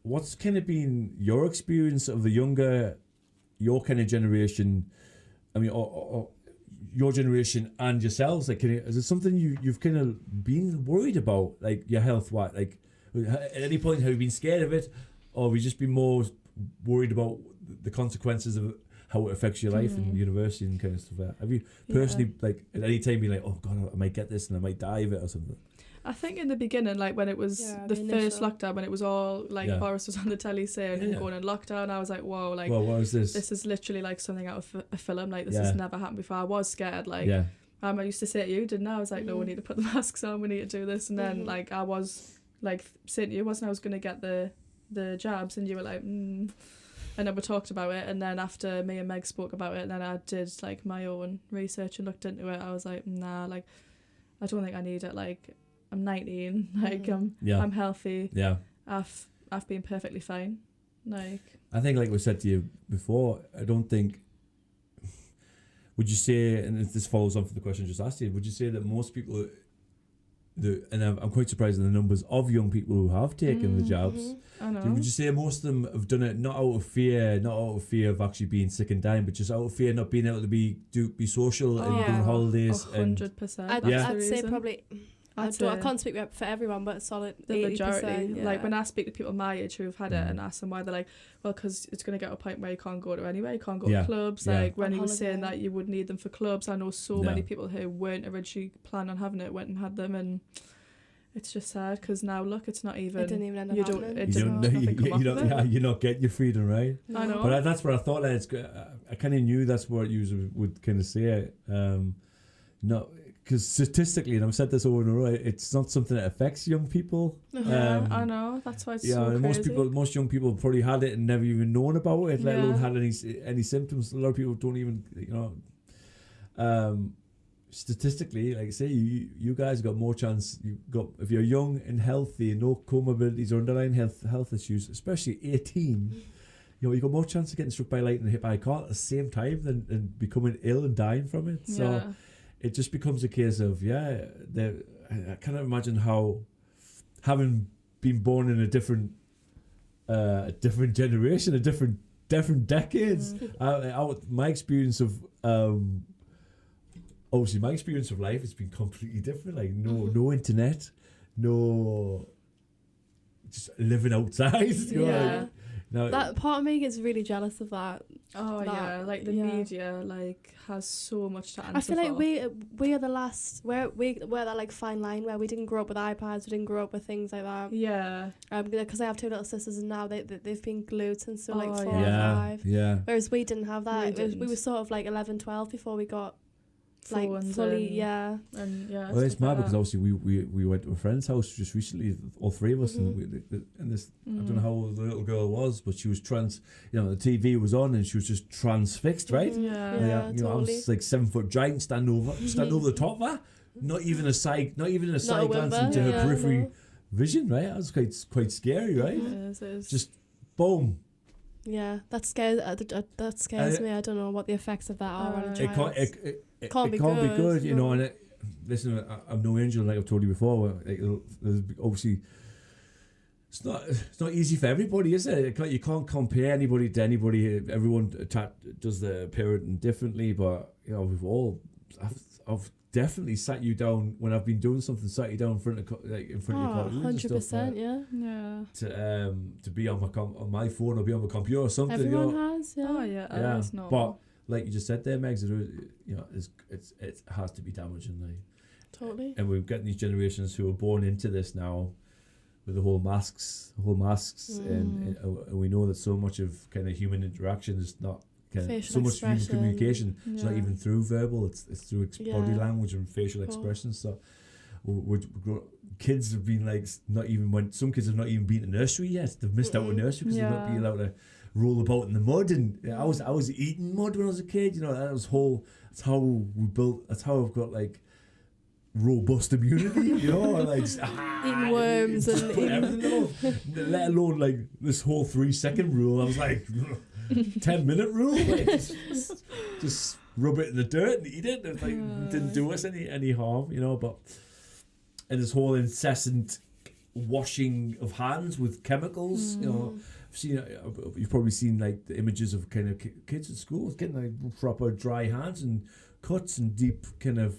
what's kind of been your experience of your kind of generation? I mean, or your generation and yourselves, like, is it something you've kind of been worried about, like your health? What, like, at any point have you been scared of it, or have you just been more worried about the consequences of how it affects your life and university and kind of stuff like that? Have you personally, like, at any time been like, oh god, I might get this and I might die of it or something? I think in the beginning, like when it was the first lockdown, when it was all like Boris was on the telly saying him going in lockdown, I was like, whoa, like, well, what is this? This is literally like something out of a film. Like this has never happened before. I was scared. Like I used to say to you, didn't I? I was like, no, we need to put the masks on. We need to do this. And then like I was like saying to you, wasn't I was going to get the jabs, and you were like, and then we talked about it, and then after me and Meg spoke about it, and then I did like my own research and looked into it, I was like, nah, like I don't think I need it. Like I'm 19, like I'm healthy. Yeah, I've been perfectly fine. Like I think, like we said to you before, I don't think. Would you say, and this follows on from the question I just asked you, would you say that most people, and I'm quite surprised at the numbers of young people who have taken the jabs. I know. Would you say most of them have done it not out of fear of actually being sick and dying, but just out of fear of not being able to be social and go on holidays? 100%. I'd say probably. I can't speak for everyone, but a solid the 80%, majority. Yeah. Like when I speak to people my age who've had it and ask them why, they're like, well, because it's going to get a point where you can't go to anywhere, you can't go to clubs. Like when he was saying that you would need them for clubs, I know so many people who weren't originally planning on having it went and had them, and it's just sad because now look, it's not even. It didn't even end up happening. You're not getting your freedom, right? No. I know. But that's what I thought. I kind of knew that's what you would kind of say. Because statistically, and I've said this over and over, it's not something that affects young people. I know, that's why it's so crazy. Most young people probably had it and never even known about it, let alone had any symptoms. A lot of people don't even, statistically, like I say, you guys got more chance. If you're young and healthy, no comorbidities or underlying health issues, especially 18. You got more chance of getting struck by lightning and hit by a car at the same time than becoming ill and dying from it. So. It just becomes a case of I cannot imagine how, having been born in a different generation, a different decades. My experience of obviously my experience of life has been completely different. Like no internet, no just living outside. That part of me gets really jealous of that. Like the media has so much to answer I feel like we are the last we're that like fine line where we didn't grow up with iPads, we didn't grow up with things like that. Because I have 2 little sisters and now they've been glued since 4 or 5. Whereas we didn't have that. We were sort of like 11, 12 before we got like fully and well, it's mad because obviously we went to a friend's house just recently, all 3 of us, and this I don't know how old the little girl was, but she was the TV was on and she was just transfixed, right? Totally. I was like 7-foot giant standing over the top of her, not even a side glance into her periphery vision, right? That was quite scary, right? It is. Just boom. Yeah, that scares me. I don't know what the effects of that are on a child. It can't be good, and listen, I'm no angel, like I've told you before. There's obviously, it's not easy for everybody, is it? You can't compare anybody to anybody. Everyone does the parenting differently, but I've definitely sat you down when I've been doing something. Sat you down in front of your cartoons 100%, to be on my phone or be on my computer or something. Everyone has, It's not. But like you just said there, Megs, it has to be damaging, totally. And we're getting these generations who are born into this now, with the whole masks, and we know that so much of kind of human interaction is not so much human communication. It's not even through verbal; it's through body language and facial expressions. So, kids have been some kids have not even been to nursery yet. They've missed out on nursery because they've not been allowed to roll about in the mud, and I was eating mud when I was a kid. That's how we built. That's how I've got robust immunity. Eating worms and everything. Let alone this whole 3-second rule. I was 10-minute rule. Just rub it in the dirt and eat it. It didn't do us any harm, But and this whole incessant washing of hands with chemicals, you've probably seen the images of kind of kids at school getting proper dry hands and cuts and deep kind of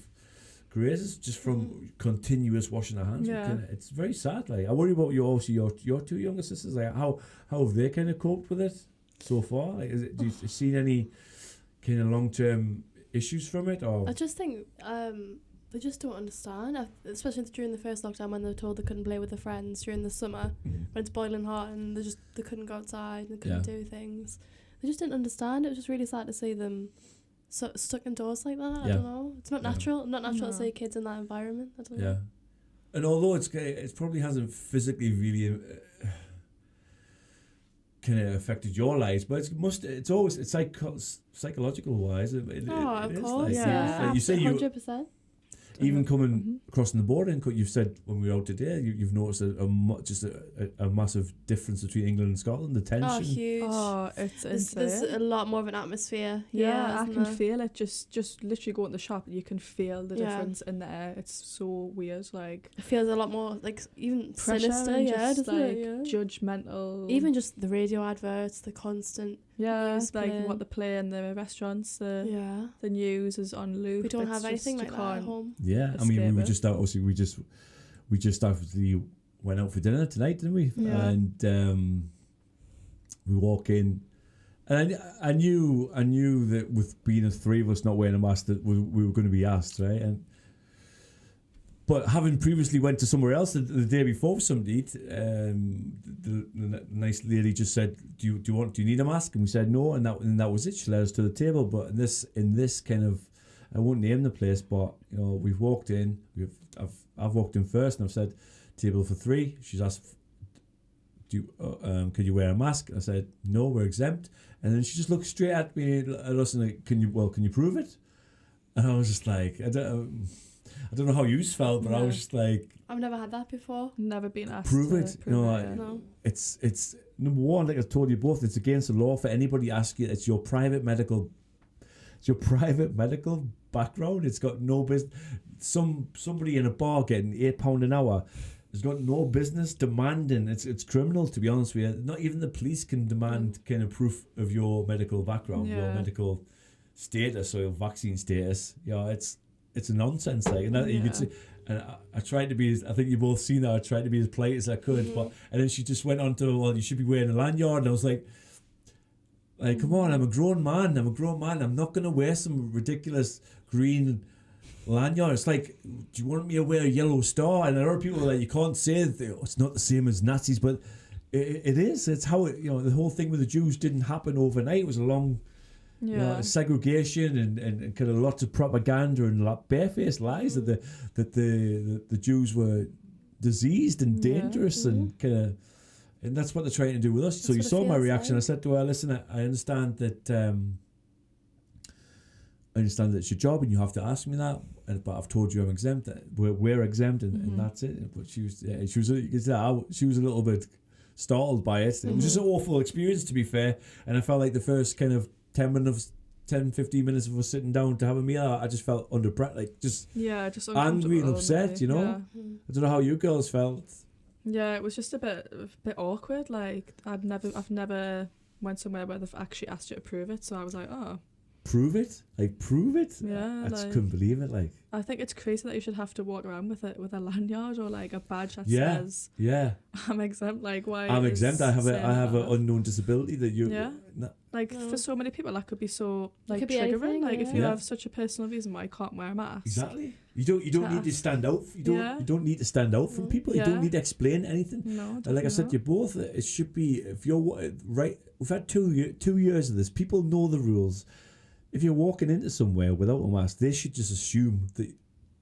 grazes just from continuous washing their hands. It's very sad. I worry about your 2 younger sisters. How have they kind of coped with it so far? Do you seen any kind of long-term issues from it? Or I just think they just don't understand, especially during the first lockdown when they were told they couldn't play with their friends during the summer when it's boiling hot and they couldn't go outside and they couldn't do things. They just didn't understand. It was just really sad to see them stuck indoors like that. I don't know. It's not natural. Not natural to see kids in that environment. I don't know. And although it probably hasn't physically really kind of affected your lives, but it's always psychological wise. Of course, like, yeah. Like you say 100%. Even coming crossing the border, and you've said when we were out today, you've noticed a massive difference between England and Scotland. The tension. Oh, huge. Oh, it's insane. There's a lot more of an atmosphere. Yeah, I can feel it. Just literally go in the shop, you can feel the difference in the air. It's so weird. Like it feels a lot more like even pressure, sinister. just doesn't like it? Yeah. judgmental. Even just the radio adverts, the constant. It's like playing. what they play in the restaurants. The news is on loop. We don't have anything like that at home. Yeah, I mean, we just obviously we just obviously went out for dinner tonight, didn't we? Yeah. And we walk in, and I knew that with being the three of us not wearing a mask that we were going to be asked, right? But having previously went to somewhere else the day before for somebody, the nice lady just said, "Do you need a mask?" And we said no, and that was it. She led us to the table. But in this kind of, I won't name the place, but we've walked in. I've walked in first, and I've said, "Table for three." She's asked, "Can you wear a mask?" I said, "No, we're exempt." And then she just looked straight at me at us and like, "Can you prove it?" And I was just like, I don't know how you felt, but I was just like, I've never had that before. Never been asked. Prove it. No. It's number one, like I told you both, it's against the law for anybody to ask you. It's your private medical background. It's got no business. Somebody in a bar getting £8 an hour has got no business demanding. It's criminal, to be honest with you. Not even the police can demand kind of proof of your medical background, your medical status or your vaccine status. It's a nonsense, like, and that, you could see, and I tried to be. I think you both seen that. I tried to be as polite as I could, but and then she just went on to, well, you should be wearing a lanyard, and I was like, come on, I'm a grown man. I'm not gonna wear some ridiculous green lanyard. It's like, do you want me to wear a yellow star? And there are people that you can't say that it's not the same as Nazis, but it is. It's how it. The whole thing with the Jews didn't happen overnight. It was a long. Segregation and kind of lots of propaganda and barefaced lies that the Jews were diseased and dangerous and kind of, and that's what they're trying to do with us. So you saw my reaction. Like. I said to her, "Listen, I understand that. I understand that it's your job and you have to ask me that. But I've told you I'm exempt. We're exempt, and that's it." But she was a little bit startled by it. It was just an awful experience, to be fair. And I felt like the first kind of 10-15 minutes of us sitting down to have a meal, I just felt under pressure, like just angry and upset, I don't know how you girls felt. Yeah, it was just a bit awkward. Like I've never went somewhere where they've actually asked you to prove it, so I was like, oh, prove it. Yeah, I just couldn't believe it. Like, I think it's crazy that you should have to walk around with a lanyard or like a badge that says I'm exempt. Like, why? I'm exempt. I have an unknown disability that you. Yeah. For so many people that could be so like triggering. Anything, like if you have such a personal reason why you can't wear a mask. Exactly. You don't need to stand out. You don't need to stand out from people. You don't need to explain anything. No. Like I said to you both, it should be, if you're right. We've had 2 years of this. People know the rules. If you're walking into somewhere without a mask, they should just assume that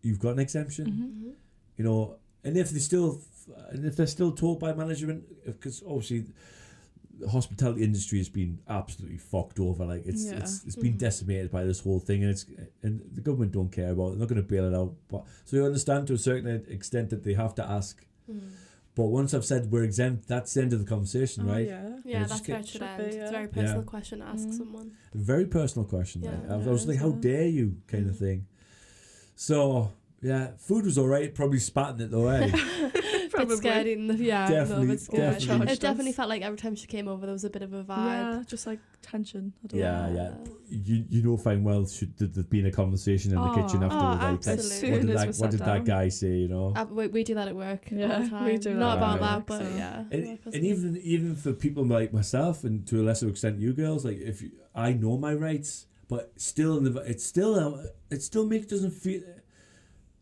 you've got an exemption. And if they're still told by management, because obviously the hospitality industry has been absolutely fucked over. Like it's been decimated by this whole thing, and the government don't care about it. They're not going to bail it out. But so you understand to a certain extent that they have to ask. But once I've said we're exempt, that's the end of the conversation, right? Yeah, that's where it should end. It's a very personal question to ask someone. A very personal question. I was like, how dare you, kind of thing. So, yeah, food was all right. Probably spat in it though, eh? Bit scared definitely. It definitely felt like every time she came over there was a bit of a vibe. Yeah, just like tension. I don't know. You know fine well should there been a conversation in the kitchen afterwards. What did that guy say? We do that at work all the time. We do not that about that, but And even for people like myself, and to a lesser extent you girls, like I know my rights, but still it still doesn't feel.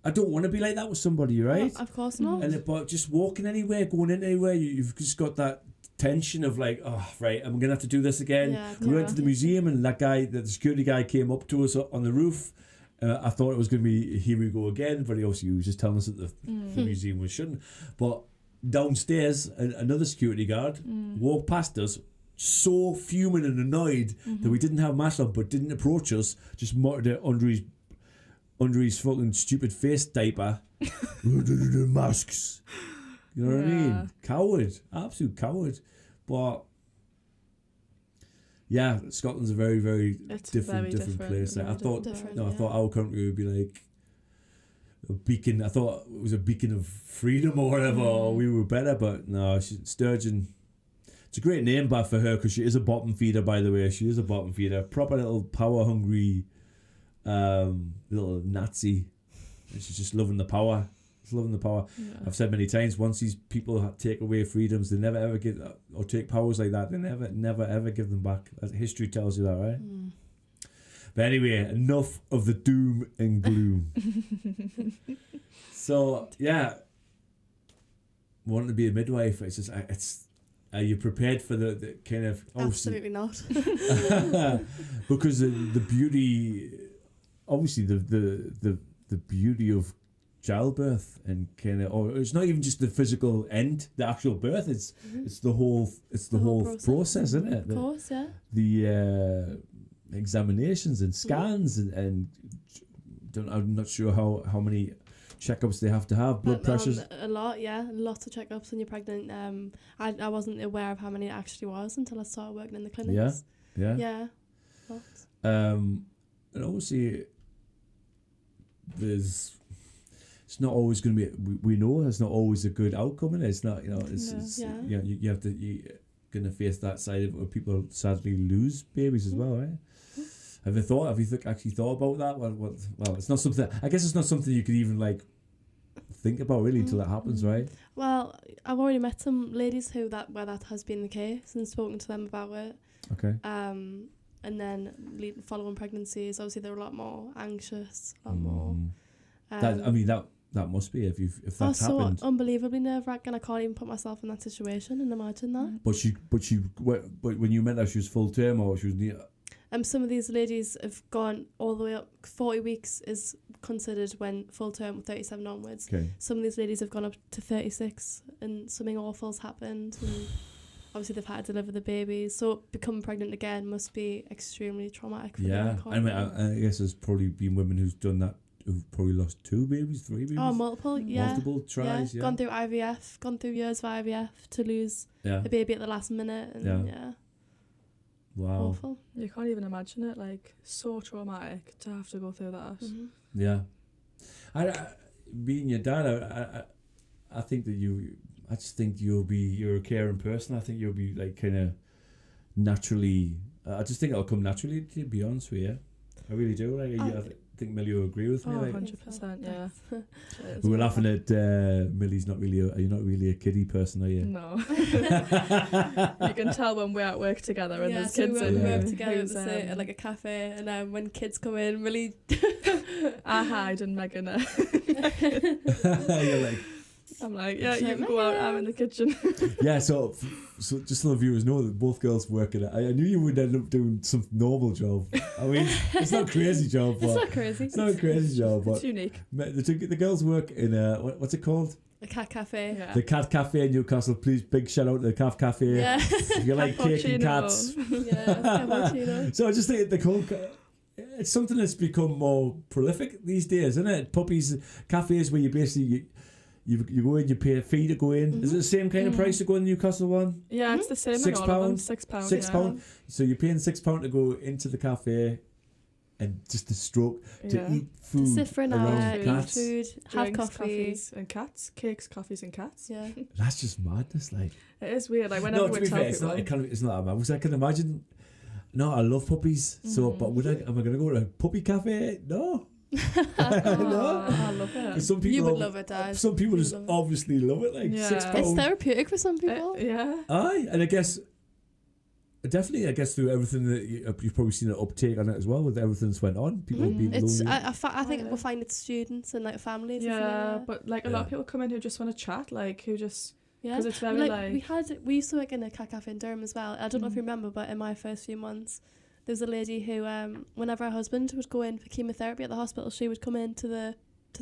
I don't want to be like that with somebody, right? Of course not. But just walking anywhere, going in anywhere, you've just got that tension of like, oh, right, I'm going to have to do this again. We went to the museum and the security guy came up to us on the roof I thought it was going to be here we go again, but obviously he was just telling us that the museum we shouldn't. But downstairs, another security guard walked past us, so fuming and annoyed that we didn't have masks on, but didn't approach us, just muttered it under his fucking stupid face diaper. Masks. You know what I mean? Coward. Absolute coward. But yeah, Scotland's a very, very different place. Like, I thought our country would be like a beacon. I thought it was a beacon of freedom or whatever, or we were better, but no, Sturgeon. It's a great name back for her because she is a bottom feeder, by the way. She is a bottom feeder. Proper little power hungry little Nazi. And she's just loving the power. She's loving the power. Yeah. I've said many times, once these people take away freedoms, they never ever give, or take powers like that, they never ever give them back. History tells you that, right? But anyway, enough of the doom and gloom. So yeah, wanting to be a midwife, it's just are you prepared for the kind of absolutely not. Because the beauty, obviously the beauty of childbirth and kind of, or it's not even just the physical end, the actual birth, it's the whole process, isn't it? Of course, yeah. The examinations and scans and I'm not sure how many checkups they have to have, blood pressures. A lot, yeah. Lots of checkups when you're pregnant. I wasn't aware of how many it actually was until I started working in the clinics. Yeah. Lots. And obviously it's not always going to be, we know it's not always a good outcome, and it's not, you know, you have to, you're going to face that side of it where people sadly lose babies as well, right? Have you actually thought about that? Well, it's not something, I guess it's not something you could even like think about really until it happens, right? Well, I've already met some ladies where that has been the case and spoken to them about it. Okay. And then following pregnancies, obviously they're a lot more anxious, a lot more. That must be if that's happened. Unbelievably nerve-wracking. I can't even put myself in that situation and imagine that. But when you met her, she was full term or she was near. Some of these ladies have gone all the way up. 40 weeks is considered when full term, 37 onwards. Okay. Some of these ladies have gone up to 36 and something awful's happened. And obviously they've had to deliver the babies. So becoming pregnant again must be extremely traumatic for them. I mean, I guess there's probably been women who's done that, who've probably lost 2 babies, 3 babies. Oh, multiple, yeah. Multiple tries, yeah. Gone through IVF, gone through years of IVF to lose a baby at the last minute. And Wow. Awful. You can't even imagine it, like, so traumatic to have to go through that. Mm-hmm. Yeah. Being your dad, I think that I just think you're a caring person. I think you'll be like kind of naturally, I just think it'll come naturally, to be honest with you. I really do. Like, I think Millie will agree with me. Oh, like, 100%, yeah. We were laughing at Millie's not really. You're not really a kiddie person, are you? No. You can tell when we're at work together and there's kids in we here. work together at like a cafe, and when kids come in, Millie. I hide and Megan. You're like. I'm like, yeah, you can go out, I'm in the kitchen. Yeah, so just so the viewers know that both girls work in it. I knew you would end up doing some normal job. I mean, it's not a crazy job. But it's not crazy. It's not a crazy job, but it's unique. The girls work in what's it called? The Cat Cafe. Yeah. The Cat Cafe in Newcastle. Please, big shout out to the Cat Cafe. Yeah. If you like cake and cats. Yeah, so I just think the whole... It's something that's become more prolific these days, isn't it? Puppies, cafes where you basically... You go in, you pay a fee to go in. Mm-hmm. Is it the same kind of price to go in the Newcastle one? Yeah, it's the same. £6. £6. So you're paying £6 to go into the cafe and just to stroke, to eat food. Sit for an hour, eat food, have coffee. Coffees and cats. Cakes, coffees and cats. Yeah. That's just madness, like. It is weird. Like whenever we tell people. It's not that bad. Because I can imagine. No, I love puppies. So, but am I going to go to a puppy cafe? No. No, I love it. Some people you would love it, Dad. Some people just obviously love it. Like £6. It's therapeutic for some people. Yeah. Aye, and I guess definitely, through everything that you've probably seen an uptake on it as well with everything that's went on. People being lonely. I think we'll find it's students and like families. Yeah, but like a lot of people come in who just want to chat, like who just. Because it's very we used to work in a cat cafe in Durham as well. I don't know if you remember, but in my first few months, There's a lady who, whenever her husband would go in for chemotherapy at the hospital, she would come into the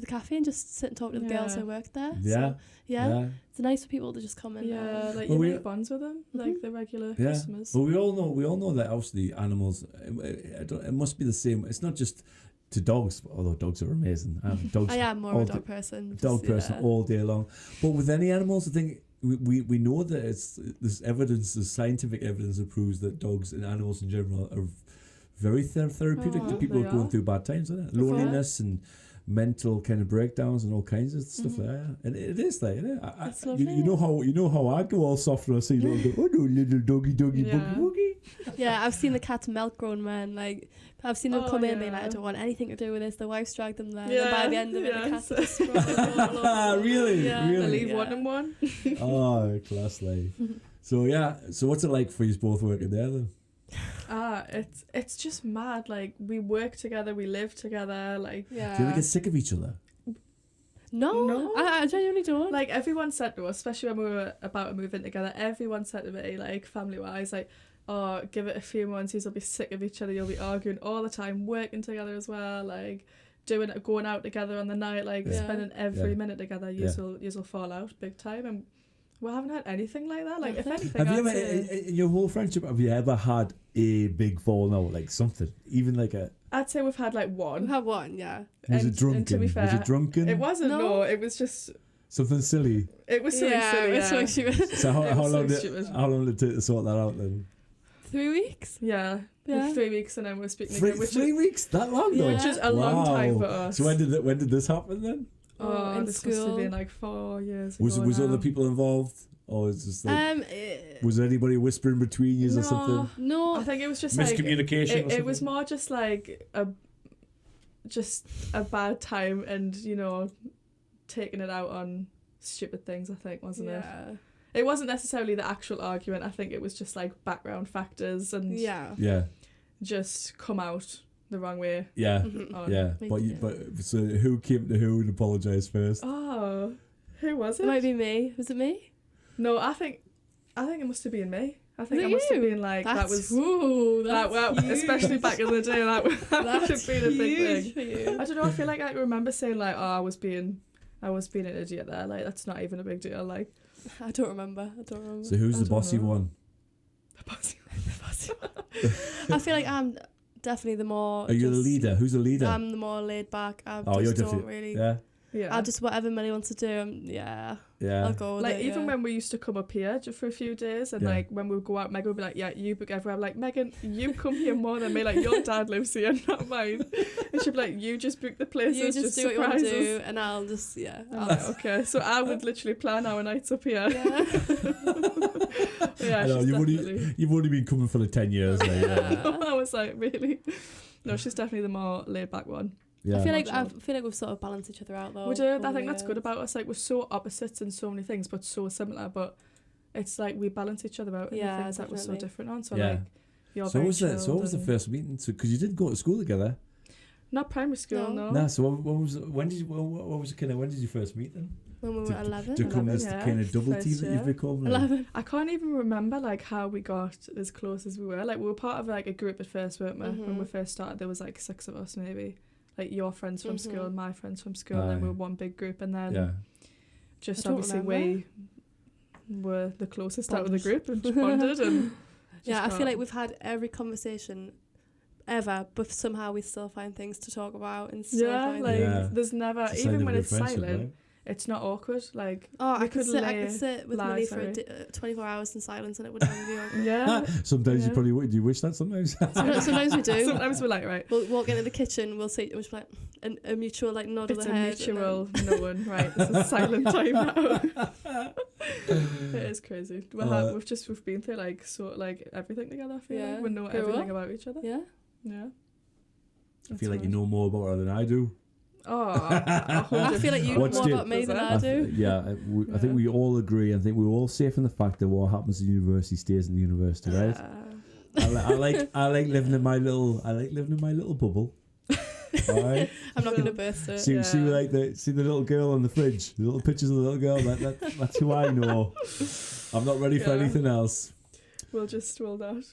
cafe and just sit and talk to the girls who worked there. Yeah. So, yeah. It's nice for people to just come in. Yeah, like you make bonds with them, like the regular customers. Well, we all know that obviously animals, it must be the same. It's not just to dogs, although dogs are amazing. Dogs, I am more of a dog person. Person all day long. But with any animals, I think we know that there's scientific evidence that proves that dogs and animals in general are very therapeutic to people who are going through bad times, isn't it? Loneliness and mental kind of breakdowns and all kinds of stuff like that. And it is like, isn't it? You know how I go all soft when I see little go, oh no, little doggy boogie boogie. Yeah, I've seen the cats melt grown men. Like I've seen them come in and be like, I don't want anything to do with this. The wife's dragged them there. And by the end of it, the cats are just Really? Yeah. Really? They leave one and one. Oh, class life. So what's it like for you both working there then? It's just mad. Like we work together, we live together. Like do you ever get sick of each other? No. I genuinely don't. Like everyone said to us, especially when we were about to move in together, everyone said to me, like family wise, like, oh, give it a few months, you'll be sick of each other, you'll be arguing all the time, working together as well, like going out together on the night, like spending every minute together. You'll fall out big time, and we haven't had anything like that. Like if anything, have you ever in your whole friendship, have you ever had a big falling out, like something, even like a? I'd say we've had like one. We've had one, yeah. Was it drunken? And to be fair, was it drunken? It wasn't. No, it was just something silly. It was something silly. It was something stupid. So how long did it take to sort that out then? 3 weeks. Yeah. Like 3 weeks, and then we're speaking again. Three weeks? That long though? Which is a long time for us. So when did this happen then? In this school. must have been like 4 years ago. Was other people involved? Or was just like, was there anybody whispering between you or something? No, I think it was just miscommunication. Like, it was more just like a bad time, and taking it out on stupid things. I think wasn't it? It wasn't necessarily the actual argument. I think it was just like background factors and just come out the wrong way. Yeah. But so who came to who and apologised first? Oh, who was it? It might be me. Was it me? No, I think it must have been me. I think I must have been like that's, that was huge. especially back in the day. That would have been a big thing. For you. I don't know. I feel like I remember saying like, "Oh, I was being an idiot there." Like that's not even a big deal. Like I don't remember. So who's the bossy one? The bossy one. I feel like I'm definitely the more. Are you the leader? Who's the leader? I'm the more laid back. You're definitely really. Yeah. I'll just whatever Millie wants to do. I'll go with like it, even when we used to come up here for a few days, and like when we would go out, Megan would be like, "Yeah, you book everywhere." I'm like, "Megan, you come here more than me. Like your dad lives here, not mine." And she'd be like, "You just book the places, you just do what you want to do, and I'll just I'm like, okay. So I would literally plan our nights up here. I know, you've only been coming for like 10 years now. I was like, really? No, she's definitely the more laid back one. Yeah. I feel like we've sort of balanced each other out though. We do. I think that's good about us. Like we're so opposites in so many things, but so similar. But it's like we balance each other out in the things that we're so different on. So like you're very chilled. So what was the first meeting? So because you did go to school together. Not primary school, no. No. So when did you first meet them? When we were 11. To become this kind of double team that you've become. 11. I can't even remember like how we got as close as we were. Like we were part of like a group at first, weren't we? When we first started, there was like 6 of us maybe. Like your friends from school, my friends from school, and then we were one big group, and then just obviously we were the closest out of the group and just bonded and I feel like we've had every conversation ever, but somehow we still find things to talk about and stuff. There's never, even when it's silent, right? It's not awkward. Like I could sit with Millie for 24 hours in silence and it wouldn't even be awkward. Yeah. Sometimes you probably would. Do you wish that sometimes? Sometimes we do. Sometimes we're like, right. We'll walk into the kitchen. We'll see. We'll just like a mutual like nod of the head. It's a mutual knowing. Right. This is silent time now. It is crazy. We've been through like everything together. I feel like we know everything about each other. Yeah. Yeah. I feel like you know more about her than I do. Oh, I feel like you know more about me than I do. I think we all agree. I think we're all safe in the fact that what happens in university stays in the university, right? I like living in my little bubble. All right? I'm not going to burst it. See the little girl on the fridge, the little pictures of the little girl. That's who I know. I'm not ready for anything else. We'll not.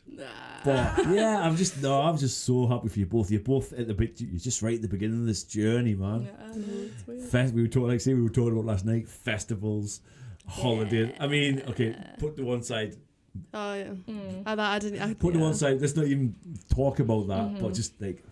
But yeah, I'm just so happy for you both. You're both at the bit. You're just right at the beginning of this journey, man. We were talking about last night. Festivals, holidays. I mean, okay, put to one side. Oh yeah. I didn't. Put to one side. Let's not even talk about that. But just like,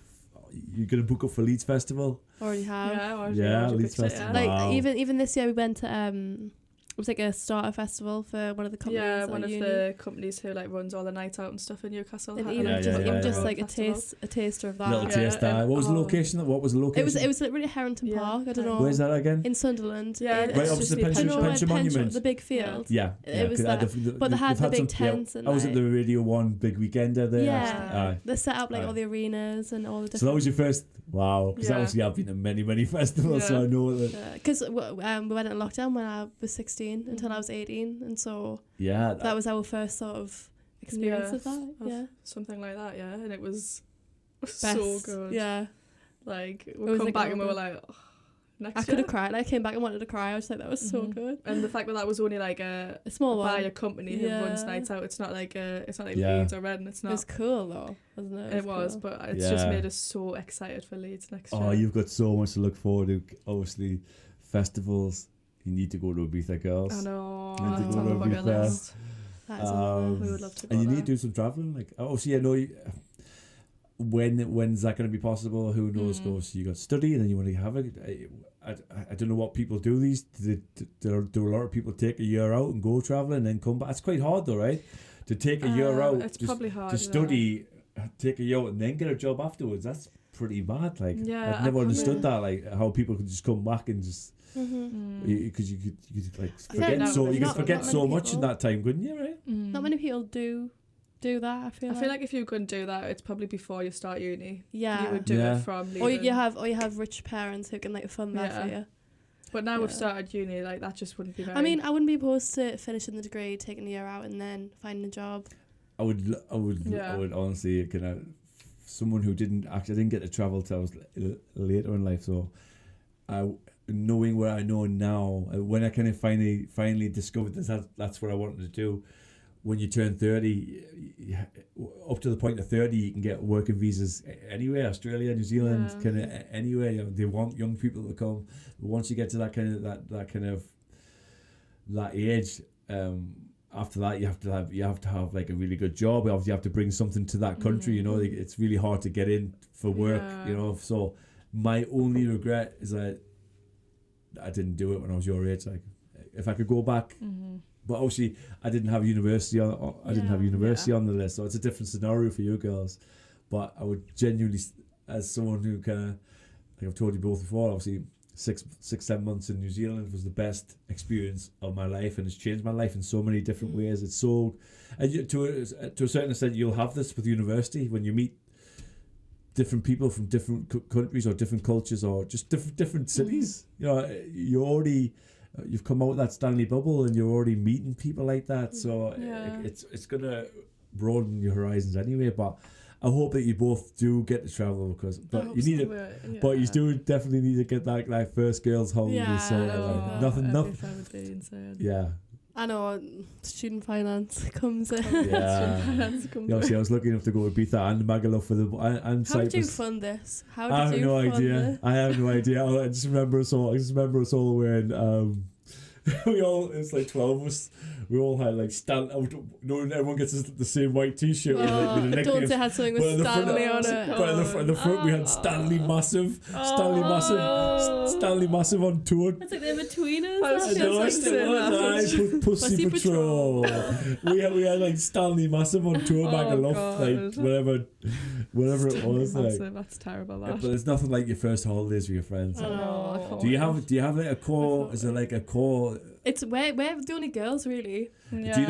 you're gonna book up for Leeds Festival. Already have. Leeds Festival. Like wow. even this year we went to it was like a starter festival for one of the companies. Yeah, one of the companies who like runs all the night out and stuff in Newcastle. And even just like a taster of that. Little taster. What was the location? What was the location? It was like really Harrington Park. I don't know. Where's that again? In Sunderland. Yeah, right opposite the Pension Monument. The big field. Yeah. It was that. But they had the big tents. I was at the Radio 1 big weekender there. Yeah. They set up like all the arenas and all the different. So that was your first. Wow, because obviously I've been to many festivals, so I know that. Because we went in lockdown when I was 16 until I was 18, and so that was our first sort of experience of that. Yeah, something like that. Yeah, and it was best. So good. Yeah, like we come back and we were like. I could have cried. I came back and wanted to cry. I was like, that was so good. And the fact that was only like a small one by a company who runs nights out. It's not like Leeds or Reading. It's not. It was cool though, wasn't it? It was, but it's just made us so excited for Leeds next year. Oh, you've got so much to look forward to. Obviously, festivals. You need to go to Ibiza, girls. I know. That's on the bucket list. We would love to go and you there. need to do some travelling. Like, obviously, I know. When's that going to be possible? Who knows? So you got study, and then you want to have it. I don't know what people do these. Do a lot of people take a year out and go travelling and then come back? It's quite hard though, right? To take a year out, it's probably hard to study, take a year out and then get a job afterwards. That's pretty bad. Like, I've never understood that. Like, how people could just come back and just because you could like forget forget so much in that time, couldn't you? Right? Not many people do that. I feel like if you couldn't do that, it's probably before you start uni. Yeah, you would do it from leaving. Or you have rich parents who can like fund that for you. But now we've started uni, like that just wouldn't be very. I mean, I wouldn't be opposed to finishing the degree, taking a year out, and then finding a job. I would honestly, someone who didn't get to travel till I was later in life, so knowing where I know now, when I kind of finally discovered that's what I wanted to do. When you turn 30, up to the point of 30, you can get working visas anywhere, Australia, New Zealand, kind of anywhere. You know, they want young people to come. But once you get to that age, after that, you have to have like a really good job. Obviously, you have to bring something to that country. You know, it's really hard to get in for work. You know, so my only regret is that I didn't do it when I was your age. Like, if I could go back. But obviously, I didn't have university on. On the list, so it's a different scenario for you girls. But I would genuinely, as someone who kind of, like I've told you both before, obviously 7 months in New Zealand was the best experience of my life, and it's changed my life in so many different ways. It's so, and to a certain extent, you'll have this with university when you meet different people from different countries or different cultures or just different cities. You know, you've come out of that Stanley bubble and you're already meeting people like that, so it's gonna broaden your horizons anyway. But I hope that you both do get to travel you need it. But you do definitely need to get that like first girls' holiday. Nothing. Yeah. I know student finance comes in. Yeah. Obviously, I was lucky enough to go to Ibiza and Magaluf and Cyprus. How did you fund this? I have no idea. I just remember us all wearing. It's like 12 of us. We all had like everyone gets the same white t-shirt with a nickname. Don't say had something with Stanley on it. But in the front we had Stanley Massive. Stanley Massive on tour. It's like they're between us. Pussy Patrol. we had like Stanley Massive on tour, Magaluf, like whatever it was. Like. That's terrible. But there's nothing like your first holidays with your friends. Do you have like a core? Is there like a core? It's we're the only girls really. Yeah. Do you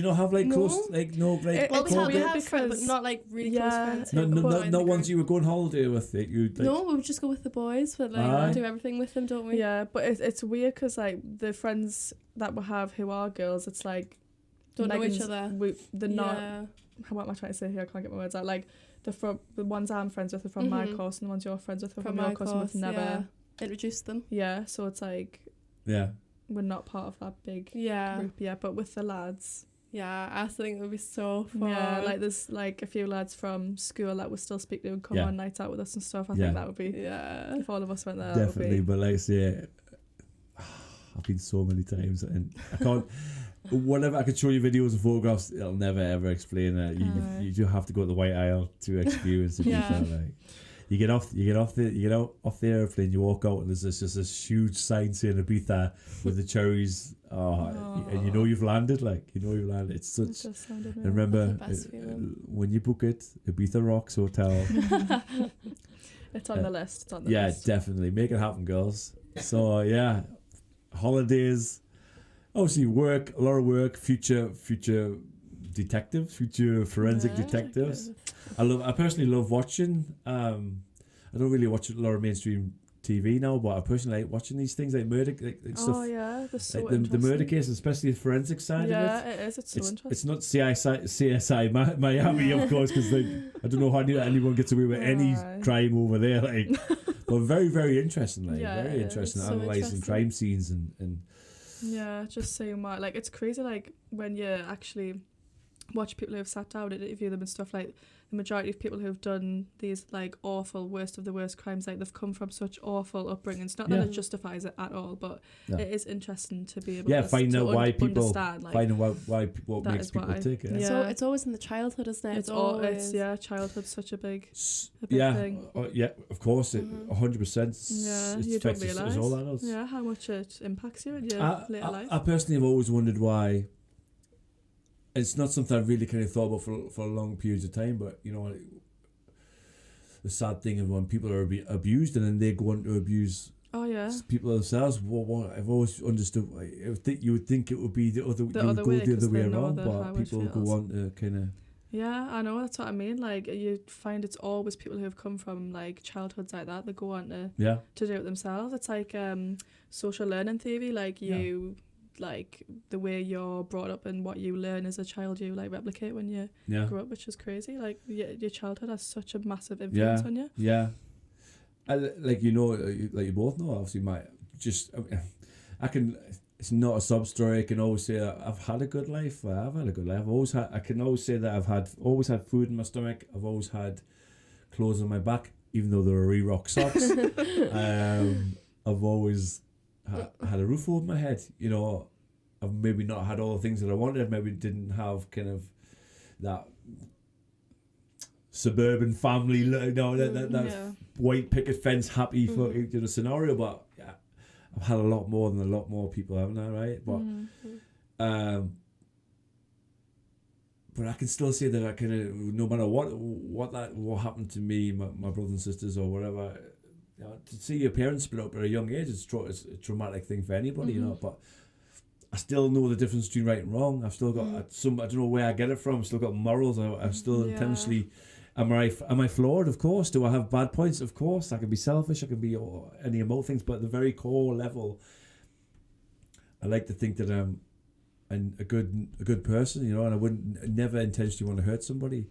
not have like close we have friends, but not like really close friends. Not ones you were going holiday with. We would just go with the boys, but like do everything with them, don't we? Yeah, but it's weird because like the friends that we have who are girls, it's like don't know each other. They're not. What am I trying to say here? I can't get my words out. Like the ones I'm friends with are from my course, and the ones you're friends with are from your course, and we've never introduced them. Yeah, so it's like we're not part of that big group yet, but with the lads, Yeah, I think it would be so fun. Yeah, like there's like a few lads from school that we still speak to and come on nights out with us and stuff. I think that would be, if all of us went there. Definitely, but like I say, I've been so many times and I can't, whenever I could show you videos and photographs, it'll never ever explain it. You do have to go to the White Isle to experience it. You get off the airplane, you walk out, and there's just this huge sign saying Ibiza with the cherries. And you know you've landed. It's such. And remember, when you book it, Ibiza Rocks Hotel. It's on the list. It's on the list. Yeah, definitely make it happen, girls. So holidays, obviously work, a lot of work. Future detectives, future forensic detectives. I personally love watching. I don't really watch a lot of mainstream TV now, but I personally like watching these things like murder, stuff. Oh yeah, that's so like the murder case, especially the forensic side of it. Yeah, it is. It's so interesting. It's not CSI Miami, of course, because I don't know how anyone gets away with any crime over there. But very, very interesting. Very interesting, so analysing crime scenes and. Yeah, just saying what it's crazy. Like when you actually watch people who have sat down and interview them and stuff, like the majority of people who have done these like awful worst of the worst crimes, like they've come from such awful upbringings. Not that it justifies it at all, but it is interesting to be able to find out why people understand, finding what makes people tick. So it's always in the childhood, isn't it? It's always childhood's such a big thing. Of course, 100%. Yeah, you don't realise all adults. Yeah, how much it impacts you in your later life. I personally have always wondered why. It's not something I've really kind of thought about for long periods of time, but the sad thing of when people are abused and then they go on to abuse people themselves. I've always understood. You would think it would be the other way around, but people go on to kind of. Yeah, I know, that's what I mean. Like you find it's always people who have come from like childhoods like that go on to do it themselves. It's like social learning theory. Like you. Like the way you're brought up and what you learn as a child, you like replicate when you grow up, which is crazy. Like your childhood has such a massive influence on you. Yeah, like you both know. Obviously, I can. It's not a sub story. I can always say I've had a good life. I've had a good life. I can always say that I've always had food in my stomach. I've always had clothes on my back, even though they were Reebok socks. I've always had a roof over my head. I've maybe not had all the things that I wanted. Maybe didn't have kind of that suburban family, that white picket fence happy for scenario. But I've had a lot more than a lot more people, haven't I? Right, but but I can still say that I kind of, no matter what happened to me, my brothers and sisters or whatever. To see your parents split up at a young age, it's a traumatic thing for anybody, but I still know the difference between right and wrong. I've still got I don't know where I get it from. I've still got morals. I've still intentionally. Am I flawed? Of course. Do I have bad points? Of course. I can be selfish. I can be any of those things. But at the very core level, I like to think that I'm a good person, and I wouldn't never intentionally want to hurt somebody.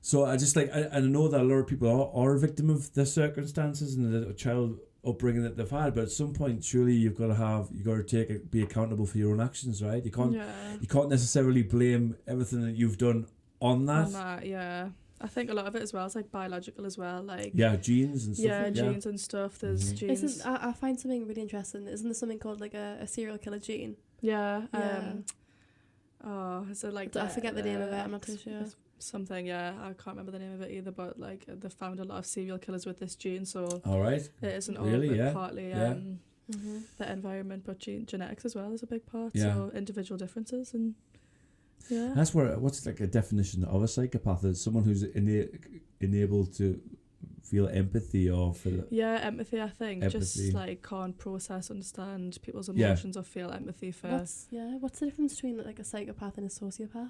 So I just I know that a lot of people are a victim of the circumstances and the child upbringing that they've had, but at some point surely you've got to be accountable for your own actions, right? You can't necessarily blame everything that you've done on that. I think a lot of it as well is like biological as well, like genes and stuff. Genes and stuff. There's genes. I find something really interesting. Isn't there something called like a serial killer gene? Is it like I forget the name of it. I'm not too sure. Something, I can't remember the name of it either, but like they found a lot of serial killers with this gene, so all right, it isn't all partly the environment, but genetics as well is a big part. So individual differences and that's what's like a definition of a psychopath is someone who's enabled to feel empathy or feel empathy. I think just like can't process, understand people's emotions or feel empathy for. What's the difference between like a psychopath and a sociopath?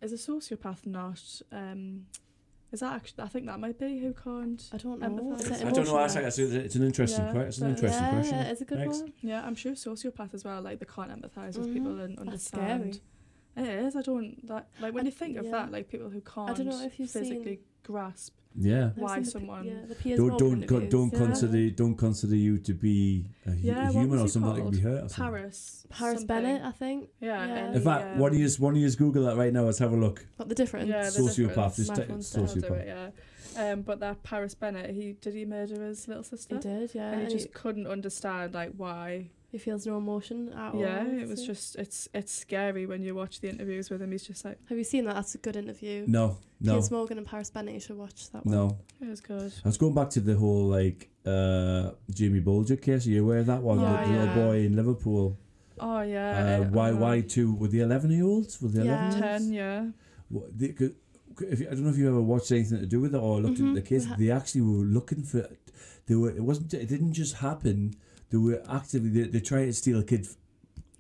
Is a sociopath not? Is that actually? I think that might be who can't. I don't know. Empathise. I don't know. It's an interesting question. It's an interesting question. Yeah, it's a good one. Yeah, I'm sure sociopath as well. Like they can't empathise with people and understand. That's scary. It is. I don't like when you think of that, like people who can't. I don't know if you've physically grasp why someone don't consider you to be a human or someone that can be hurt. Or Paris Bennett, I think. Yeah. In fact, why don't you Google that right now? Let's have a look. What the difference? Yeah, the sociopath. difference. Just sociopath. But that Paris Bennett, did he murder his little sister? He did, yeah. And he just couldn't understand like why. He feels no emotion at all. Yeah, it was just it's scary when you watch the interviews with him. He's just like. Have you seen that? That's a good interview. No. Piers Morgan and Paris Bennett. You should watch that one. No. It was good. I was going back to the whole Jamie Bulger case. Are you aware of that one? The little boy in Liverpool. Oh yeah. Why two? Were the 11-year-olds? Were the 11? 10, yeah. I don't know if you ever watched anything to do with it or looked at the case. They actually were looking for. It didn't just happen. They were actively. They tried to steal a kid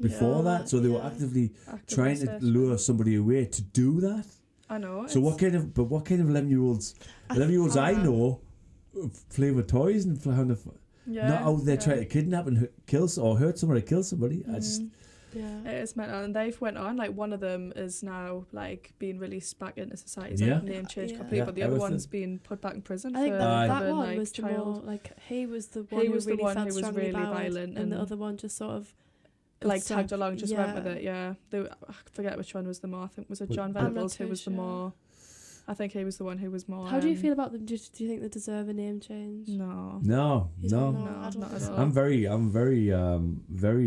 before that, so they were actively trying to lure somebody away to do that. I know. So what kind of 11-year-olds? 11-year-olds I know play with toys and not out there trying to kidnap and kill or hurt somebody, kill somebody. I just. Yeah, it is mental, and they've went on. Like one of them is now like being released back into society. Like name changed completely, but the other one's being put back in prison. I think that one like, was child. The more like he was the one who really felt strongly really about violent, and the other one just sort of like tagged along, just went with it. Yeah, I forget which one was the more. I think was it John Venables who was the more. I think he was the one who was more. How do you feel about them? Do you think they deserve a name change? No, not at all. I'm very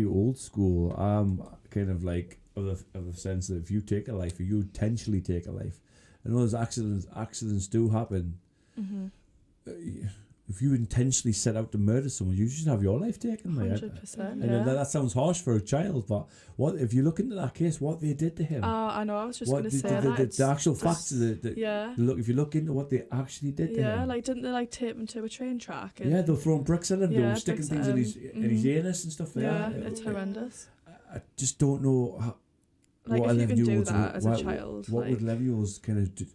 old school. I'm kind of like of the sense that if you take a life, or you intentionally take a life, I know there's accidents do happen. If you intentionally set out to murder someone, you should have your life taken. 100%. I know that sounds harsh for a child, but what if you look into that case? What they did to him? I know. I was just going to say that the actual facts. Look, if you look into what they actually did to him. Yeah, like didn't they like tape him to a train track? And they were throwing bricks at him. They were sticking things in his anus and stuff. Yeah, it's horrendous. I just don't know how. Like what if you can do that as a child, what would 11-year-olds kind of do?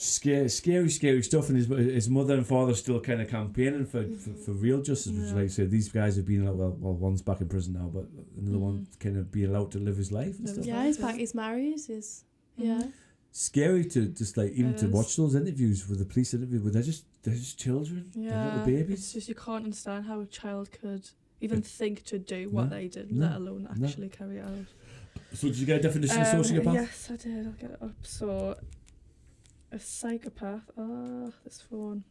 Scary stuff, and his mother and father still kind of campaigning for real justice, which like I said, these guys have been well, one's back in prison now, but another one kind of being allowed to live his life and stuff. Yeah, he's back. He's married. Scary to just like even to watch those interviews with the police interview, where they're just children, they're little babies. It's just you can't understand how a child could even think to do what they did, let alone actually carry it out. So did you get a definition of sociopath? Yes, I did. I'll get it up. So. A psychopath. This phone.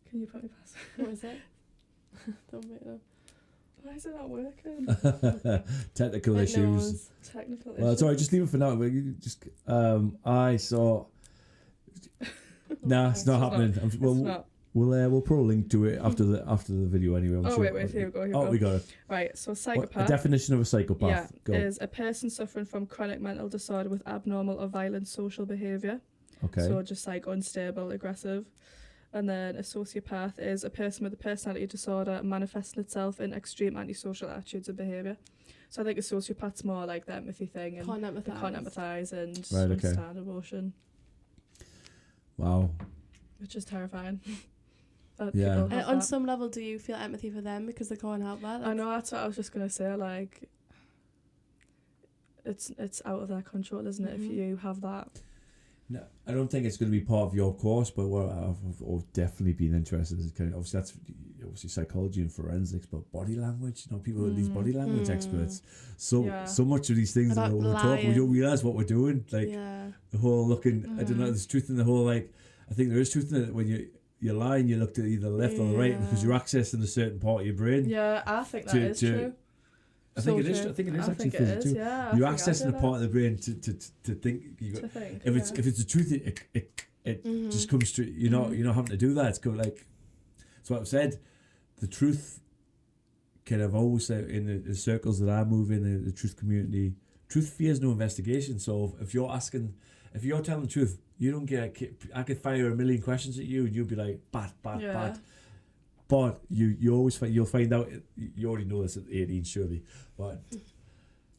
Can you put me past? What is it? Don't make it up. Why is it not working? Technical issues. Technical issues. Well, it's alright. Just leave it for now. I saw. Nah, it's not happening. It's not. We'll put a link to it after the video anyway. Wait, here we go. We got it. Right, so psychopath. A definition of a psychopath. Is a person suffering from chronic mental disorder with abnormal or violent social behaviour. Okay. So just like unstable, aggressive. And then a sociopath is a person with a personality disorder manifesting itself in extreme antisocial attitudes and behaviour. So I think a sociopath's more like the empathy thing and can't empathise and understand emotion. Wow. Which is terrifying. On some level, do you feel empathy for them because they can't help that? I know, that's what I was just going to say. Like, it's out of their control, isn't it? If you have that. No, I don't think it's going to be part of your course, but what I've definitely been interested in kind of, obviously psychology and forensics, but body language. People are these body language experts. So much of these things that we're talking, we don't realise what we're doing. Like the whole looking. I don't know. There's truth in the whole. Like I think there is truth in it when you're lying. You look to either the left or the right because you're accessing a certain part of your brain. Yeah, I think that is true. I think it is actually physical too. Yeah, you're accessing a part of the brain to think. If it's the truth, it just comes straight. You're not having to do that. It's kind of like. That's what I've said. The truth. Kind of always in the circles that I move in the truth community. Truth fears no investigation. So if you're telling the truth, you don't get. I could fire a million questions at you, and you'll be like bad. But you'll find out. You already know this at 18, surely. But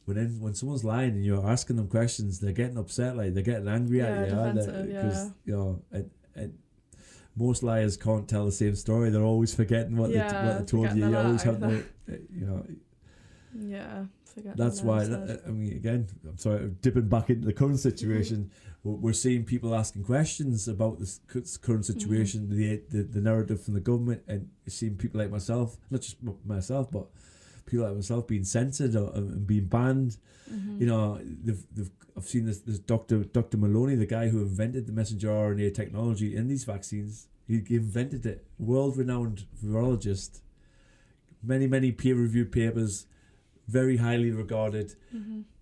when someone's lying and you're asking them questions, they're getting upset. Like they're getting angry at you. Because and most liars can't tell the same story. They're always forgetting what they told you. You always have to. Yeah, that's why. I mean, again, I'm sorry, dipping back into the current situation. We're seeing people asking questions about this current situation, the narrative from the government, and you're seeing people like myself, not just myself, but people like myself being censored and being banned. You know, I've seen this Dr. Maloney, the guy who invented the messenger RNA technology in these vaccines. He invented it, world-renowned virologist. Many peer-reviewed papers, very highly regarded,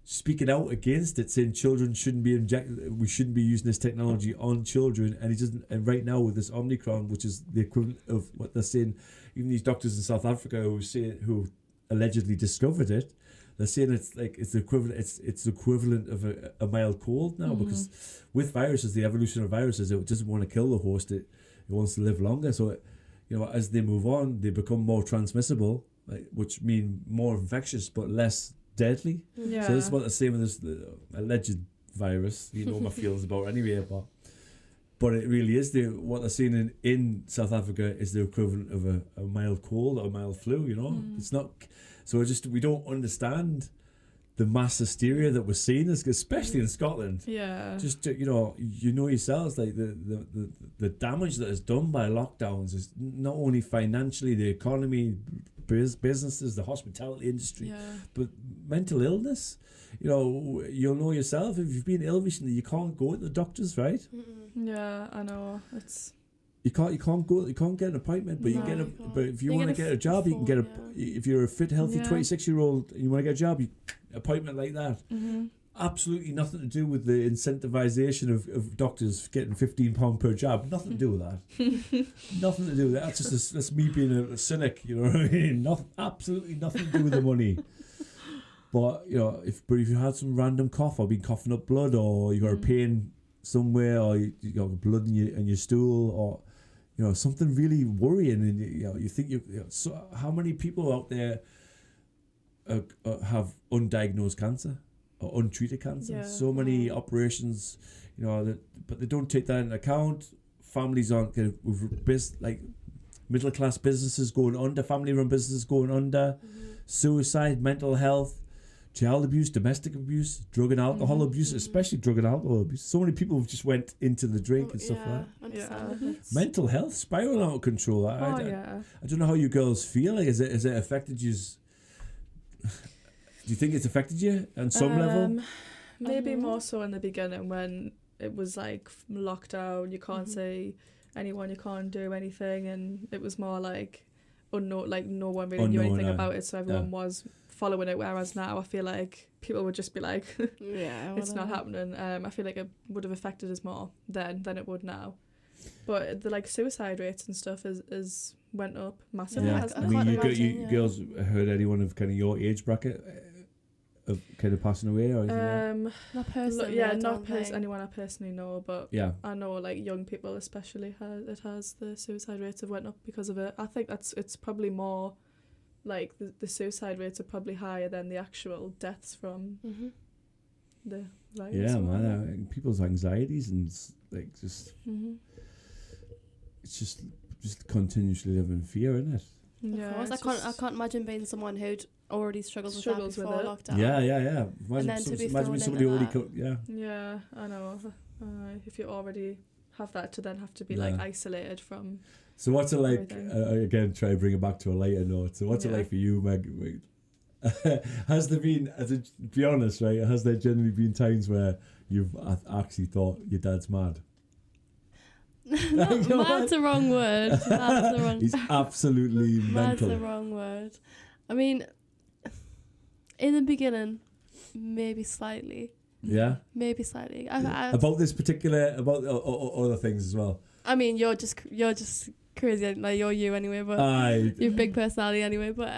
speaking out against it, saying children shouldn't be injected. We shouldn't be using this technology on children. And he doesn't. And right now with this Omicron, which is the equivalent of what they're saying, even these doctors in South Africa who allegedly discovered it, they're saying it's the equivalent. It's the equivalent of a mild cold now, because with viruses, the evolution of viruses, it doesn't want to kill the host. It wants to live longer. So, you know, as they move on, they become more transmissible, which mean more infectious but less deadly. Yeah. So this is what they're saying with this alleged virus. You know my feelings about it anyway, but it really is what they're saying in South Africa is the equivalent of a mild cold or a mild flu. You know, it's not. So we don't understand the mass hysteria that we're seeing, especially in Scotland. Yeah. Just you know yourselves, like the damage that is done by lockdowns is not only financially, the economy, businesses, the hospitality industry, but mental illness. You know, you'll know yourself, if you've been ill recently, you can't go to the doctors, right? Yeah, I know. It's you can't get an appointment, but but if you want to get a job, you can get if you're a fit, healthy 26-year-old and you want to get a job, appointment like that. Absolutely nothing to do with the incentivization of doctors getting £15 per job. Nothing to do with that. Nothing to do with that. That's just that's me being a cynic. You know what I mean? Absolutely nothing to do with the money. But you know, if you had some random cough or been coughing up blood, or you got a pain somewhere, or you got blood in your stool, or you know something really worrying, and you think so how many people out there have undiagnosed cancer or untreated cancer? So many operations, you know, but they don't take that into account. Families aren't with middle class businesses going under, family run businesses going under, suicide, mental health, child abuse, domestic abuse, drug and alcohol abuse, especially drug and alcohol abuse. So many people have just went into the drink and stuff like that. Mental health spiraling out of control. I don't know how you girls feel. Like, has it affected you? Do you think it's affected you on some level? Maybe more so in the beginning when it was like lockdown. You can't see anyone. You can't do anything, and it was more like unknown. Like no one really knew anything about it, so everyone was following it. Whereas now, I feel like people would just be like, "It's not happening." I feel like it would have affected us more then than it would now. But the suicide rates and stuff is went up massively. Yeah. I mean, you girls heard anyone of kind of your age bracket of kind of passing away or anything? Not personally. Not anyone I personally know, but I know young people especially the suicide rates have went up because of it. I think it's probably more the suicide rates are probably higher than the actual deaths from the virus. Yeah, man, people's anxieties and just it's just continuously live in fear, isn't it? Yeah, of course. I can't imagine being someone who'd already struggled with that before lockdown. Yeah. Imagine somebody already Yeah, I know. If you already have that, to then have to be isolated from. So what's it like? Again, try to bring it back to a lighter note. So what's it like for you, Meg? Has there been, be honest, right? Has there generally been times where you've actually thought your dad's mad? Mad's the wrong word. He's absolutely mental. Mad's the wrong word. I mean, in the beginning, maybe slightly. Yeah. Maybe slightly. About this particular, about other things as well. I mean, you're just crazy. Like you're you anyway, but you have big personality anyway. But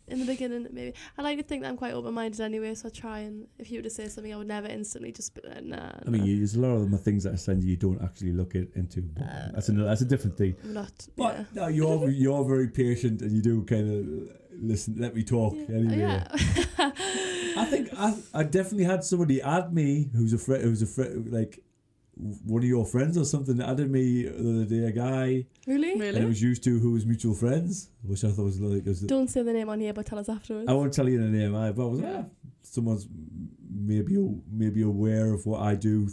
in the beginning, maybe I like to think that I'm quite open-minded anyway. So I try, and if you were to say something, I would never instantly just be like, nah. I mean, there's a lot of them are things that I send you don't actually look into. That's a different thing. But no, you're very patient, and you do kind of listen. Let me talk anyway. Yeah. I think I definitely had somebody add me who's afraid. one of your friends or something added me the other day, a guy. Really? And it was used to who was mutual friends, which I thought was like... Don't say the name on here, but tell us afterwards. I won't tell you the name, but I was like, someone's maybe aware of what I do.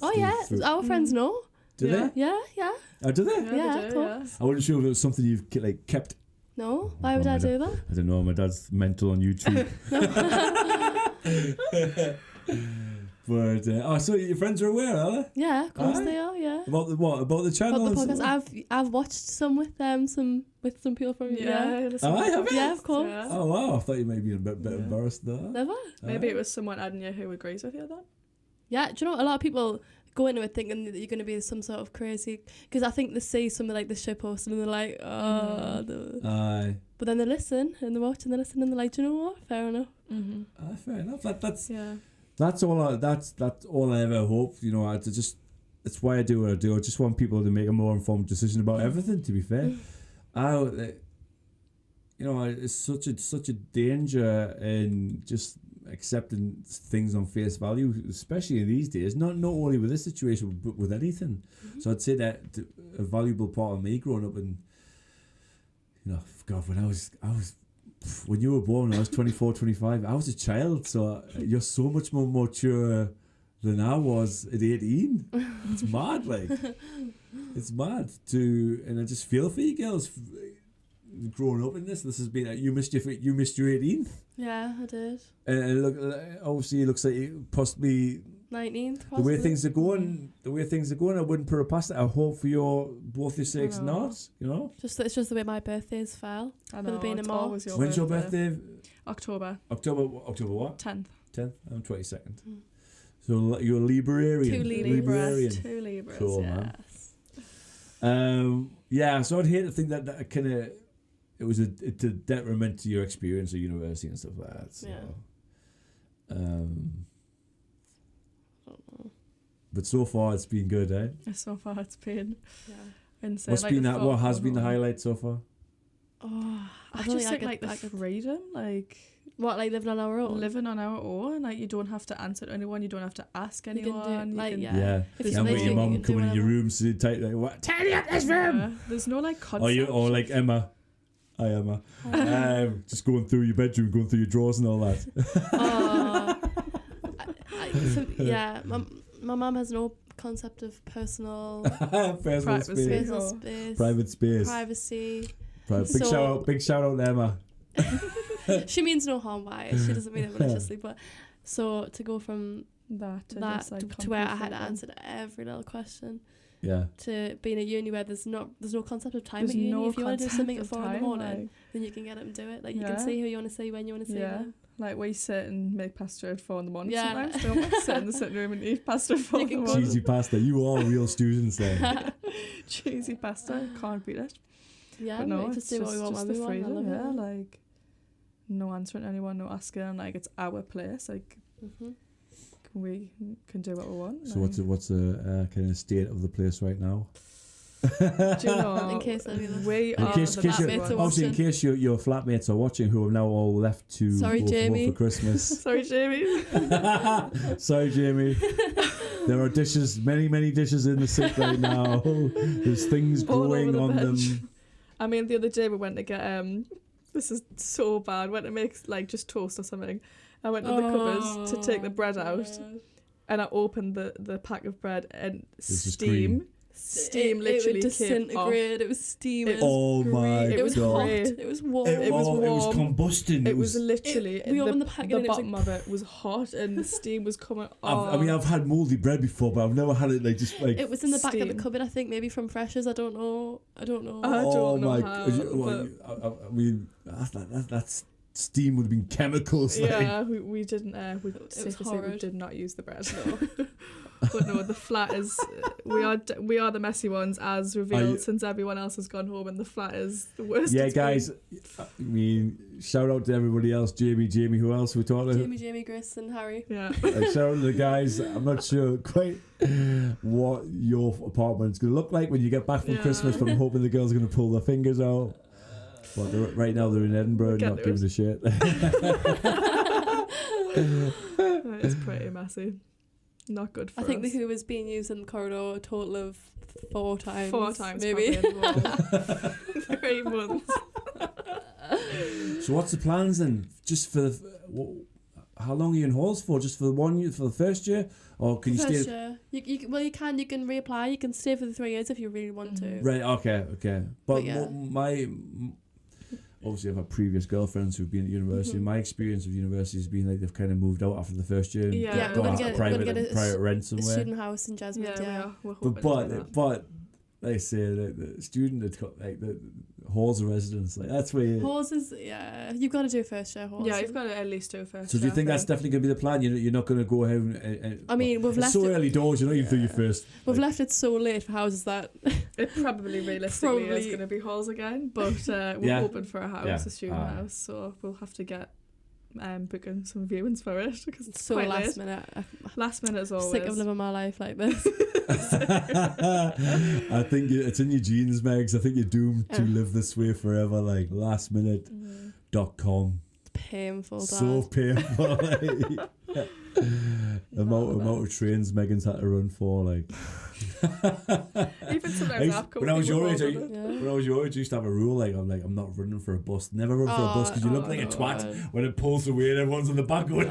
Our friends know. Do they? Yeah. Oh, do they? Yeah, of course. I wasn't sure if it was something you've like kept. No, why would I do that? I don't know, my dad's mental on YouTube. But so your friends are aware, are they? Yeah, of course they are. Yeah. About the what? About the channel? About the podcast. I've watched some with them, some people from I have. Yeah, of course. Yeah. Oh wow! I thought you might be a bit embarrassed there. Never. Maybe it was someone adding you who agrees with you then. Yeah, do you know a lot of people go into it thinking that you're going to be some sort of crazy, because I think they see something like this show posted and they're like, Aye. But then they listen and they watch and they listen and they're like, do you know what? Fair enough. Mm-hmm. Fair enough. That's all I ever hope. You know, it's why I do what I do. I just want people to make a more informed decision about everything. To be fair, it's such a danger in just accepting things on face value, especially in these days. Not only with this situation, but with anything. Mm-hmm. So I'd say that a valuable part of me growing up, and God, when you were born, I was 24, 25. I was a child, so you're so much more mature than I was at 18. It's mad, like. It's mad and I just feel for you girls growing up in this. This has been you missed your 18th. Yeah, I did. And obviously it looks like it possibly 19th. The way things are going, I wouldn't put it past it. I hope for both your sakes not, it's just the way my birthdays fell. I know, being it's a always your When's your birthday? October what? 10th. I'm 22nd. So you're a Librarian. Two Libras. Cool, yes. Man. So I'd hate to think that kind of it was a detriment to your experience at university and stuff like that. So, but so far it's been good, eh? So far it's been insane. What has been the highlight so far? I just think the freedom, what, living on our own? Living on our own, you don't have to answer to anyone, you don't have to ask anyone. With your mum coming in your room, sitting tight, what? Tidy up this room. There's no concept. Or like Emma. Hi Emma. Just going through your bedroom, going through your drawers and all that. My mum has no concept of personal space, private space, privacy. Big shout out to Emma. She means no harm by it. She doesn't mean it maliciously, but so to go from that to where I had to answer every little question. Yeah. To being at uni where there's no concept of time at uni. If you want to do something at 4 in the morning, then you can get up and do it. You can see who you want to see when you want to see them. We sit and make pasta at 4 in the morning sometimes, don't we? Sit in the sitting room and eat pasta at 4 in the morning. Cheesy pasta. You are real students then. Cheesy pasta. Can't beat it. Yeah, but no, just do what we want when we want. Freedom, no answering anyone, no asking. It's our place. We can do what we want. So what's the kind of state of the place right now? Do you know? In case in case your flatmates are watching, who have now all left to go home for Christmas. Sorry, Jamie. Sorry, Jamie. There are dishes, many dishes in the sink right now. There's things growing on them. I mean, the other day we went to get this is so bad. Went to make just toast or something. I went to the cupboards to take the bread out, and I opened the pack of bread and steam literally came off. It was steaming. Oh my God! It was hot. It was warm. It was combusting. It was literally we opened the packet. The bottom of it was hot, and the steam was coming off. I've had mouldy bread before, but I've never had it It was in the back of the cupboard, I think, maybe from Freshers. I don't know. I don't know how. I mean, that's. Steam would have been chemicals. Yeah, we didn't. We did not use the bread. No. But no, the flat is. We are the messy ones, as revealed since everyone else has gone home, and the flat is the worst. Yeah, guys. I mean, shout out to everybody else. Jamie. Who else we talking to? Jamie, Grace, and Harry. Yeah. Shout out to the guys. I'm not sure quite what your apartment's going to look like when you get back from Christmas, but I'm hoping the girls are going to pull their fingers out. But right now they're in Edinburgh, not giving a shit. It's pretty messy. Not good for I think us. the Hoover's been used in the corridor a total of 4 times. 4 times maybe. 3 months. So what's the plans then? Just for how long are you in halls for? Just for the 1 year, for the first year, or can you stay? First year. You can reapply. You can stay for the 3 years if you really want to. Right. Okay. But yeah. Obviously, I've had previous girlfriends who've been at university. My experience of university has been like they've kind of moved out after the first year. And Yeah, gone we're out gonna to get a private rent A somewhere. student house in Jasmine. Yeah. We're hoping But they say that the student that like the halls of residence, like that's where you. Halls is you've got to do first year halls. Yeah, you've got to at least do first. So do you think that's definitely going to be the plan? You're not going to go ahead and I mean, we've it's left so it, early doors. You're not even through your first. We've left it so late for houses that it probably realistically is going to be halls again, but we're hoping for a house, a student house, so we'll have to get booking some viewings for it because it's so quite last late. minute. Last minute as always. Sick of living my life like this. I think it's in your genes, Megs. I think you're doomed to live this way forever. Like lastminute.com. Painful. So painful. Like, the amount of trains Megan's had to run for, like. Even sometimes when I was your age, I used to have a rule like I'm not running for a bus. Never run for a bus because you look like a twat when it pulls away and everyone's on the back going.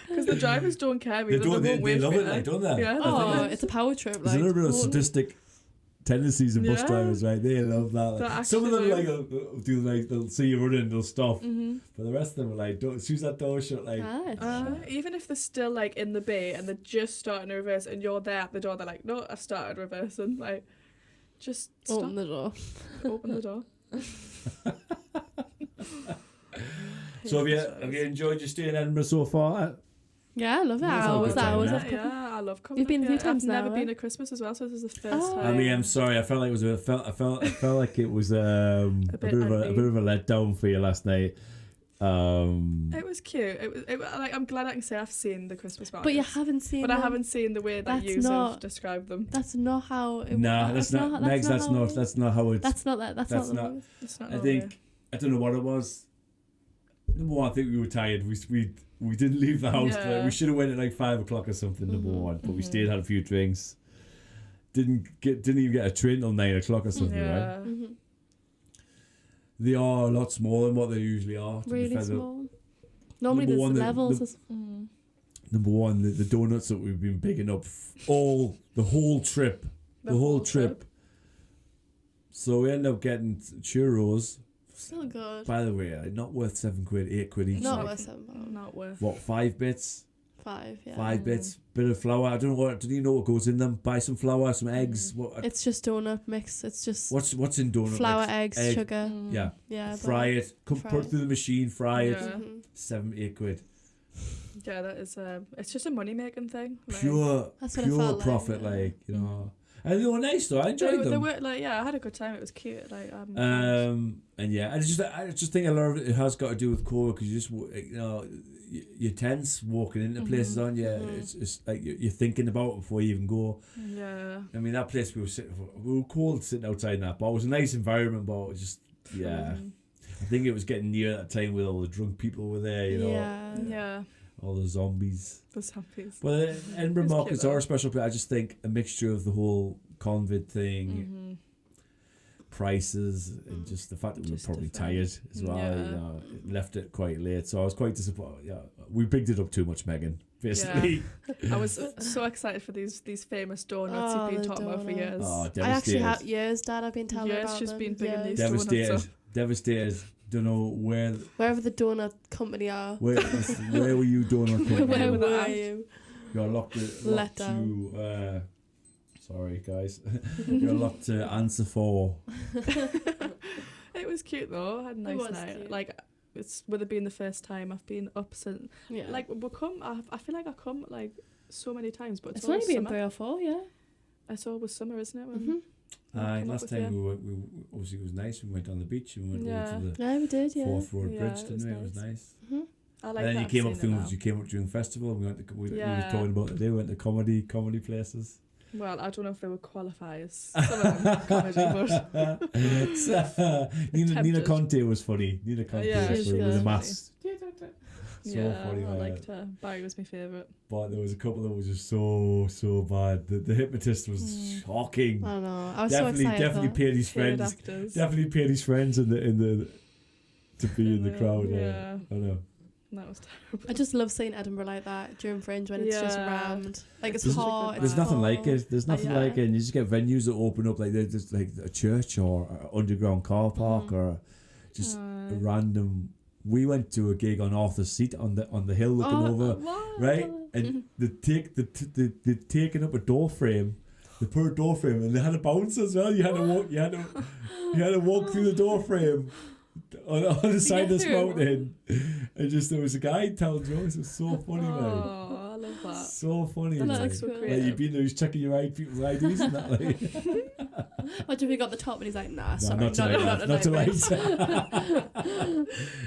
Because the drivers don't care. They love it, like, don't they? Yeah. It's a power trip. There's a little bit of sadistic tendencies in bus drivers, right? They love that. Like, some of them they'll see you running, they'll stop. But the rest of them are like, don't choose that door shut. Like, even if they're still like in the bay and they're just starting to reverse, and you're there at the door, they're like, no, I've started reversing. Like, just stop. Open the door. Open the door. So have you enjoyed your stay in Edinburgh so far? Yeah, I love it. I love coming. You've been a few times I've now. never been at Christmas as well, so this is the first time. I mean, I'm sorry. I felt like it was a bit of a letdown for you last night. It was cute. It like I'm glad I can say I've seen the Christmas markets. But you haven't seen. But I haven't seen the way that you have described them. That's not how. That's not how it. That's not that. That's not. I think I don't know what it was. Number one, I think we were tired. We didn't leave the house. Yeah. Like, we should have went at like 5 o'clock or something. Number one, but we stayed, had a few drinks. Didn't even get a train till 9 o'clock or something, right? They are a lot smaller than what they usually are. Really small. Normally there's levels. Number one, the donuts that we've been picking up the whole trip. So we end up getting churros. Still good. By the way, not worth £7, £8 each. Not worth £7. Not worth. What, 5 bits? 5, yeah. 5 bits, bit of flour. I don't know do you know what goes in them? Buy some flour, some eggs. It's just donut mix. It's just what's in donut flour, mix? eggs, sugar. Yeah. Fry it. Put it through the machine. Fry it. £7, £8. Yeah, that is. It's just a money making thing. Like, pure profit, like you know. And they were nice though. I enjoyed them. They were like, I had a good time. It was cute. Like, and I just think a lot of it has got to do with COVID because you just you're tense walking into places, aren't you? It's like you're thinking about it before you even go. Yeah. I mean, that place we were cold sitting outside in that bar. It was a nice environment, but it was just I think it was getting near that time where all the drunk people were there. You know. Yeah. All the zombies. The zombies. Well, Edinburgh markets are a special place. I just think a mixture of the whole convid thing, prices, and just the fact that we were probably tired as well. Yeah. You know, it left it quite late, so I was quite disappointed. Yeah, we picked it up too much, Megan. Basically, I was so excited for these famous donuts you've been talking about for years. Oh, devastated. I actually have years, Dad. I've been telling about them. She's been bringing these Devastated. Don't know wherever the donut company are. Where were you, donut company? Where were you? You're locked to. Sorry, guys. You're locked to answer for. It was cute though. I had a nice night. Cute. Like with it being the first time I've been up since. Yeah. Like I feel like I come like so many times, but it's only been summer. 3 or 4. Yeah. It's always summer, isn't it? Last time we obviously it was nice. We went on the beach and we went over to the we did, Forth Road Bridge, didn't we? It was nice. I like and then that. you came up during festival. We went to, we were talking about today. We went to comedy places. Well, I don't know if they would qualify as some of them comedy, but Nina Conte was funny. Nina Conte was funny with a mask. funny. I liked her. Barry was my favourite. But there was a couple that was just so bad. The hypnotist was shocking. I know. I was definitely paid his friends. Actors. Definitely paid his friends in the to be in the crowd. Yeah. I know. That was terrible. I just love seeing Edinburgh like that during Fringe when it's just rammed. Like it's hot. There's nothing like it. There's nothing like it. And you just get venues that open up like there's like a church or an underground car park or just a random. We went to a gig on Arthur's Seat on the hill looking over, right? And they taken up a door frame. They put a door frame and they had a bounce as well. You had to walk. You had to walk through the door frame. On the side of this mountain, and just there was a guy telling jokes. It was so funny, man. Oh, I love that. So funny. That's so like creative. you've been there, he's checking your people's IDs and that. Like. What if he got the top and he's like, nah, sorry, not tonight, lads. Not tonight.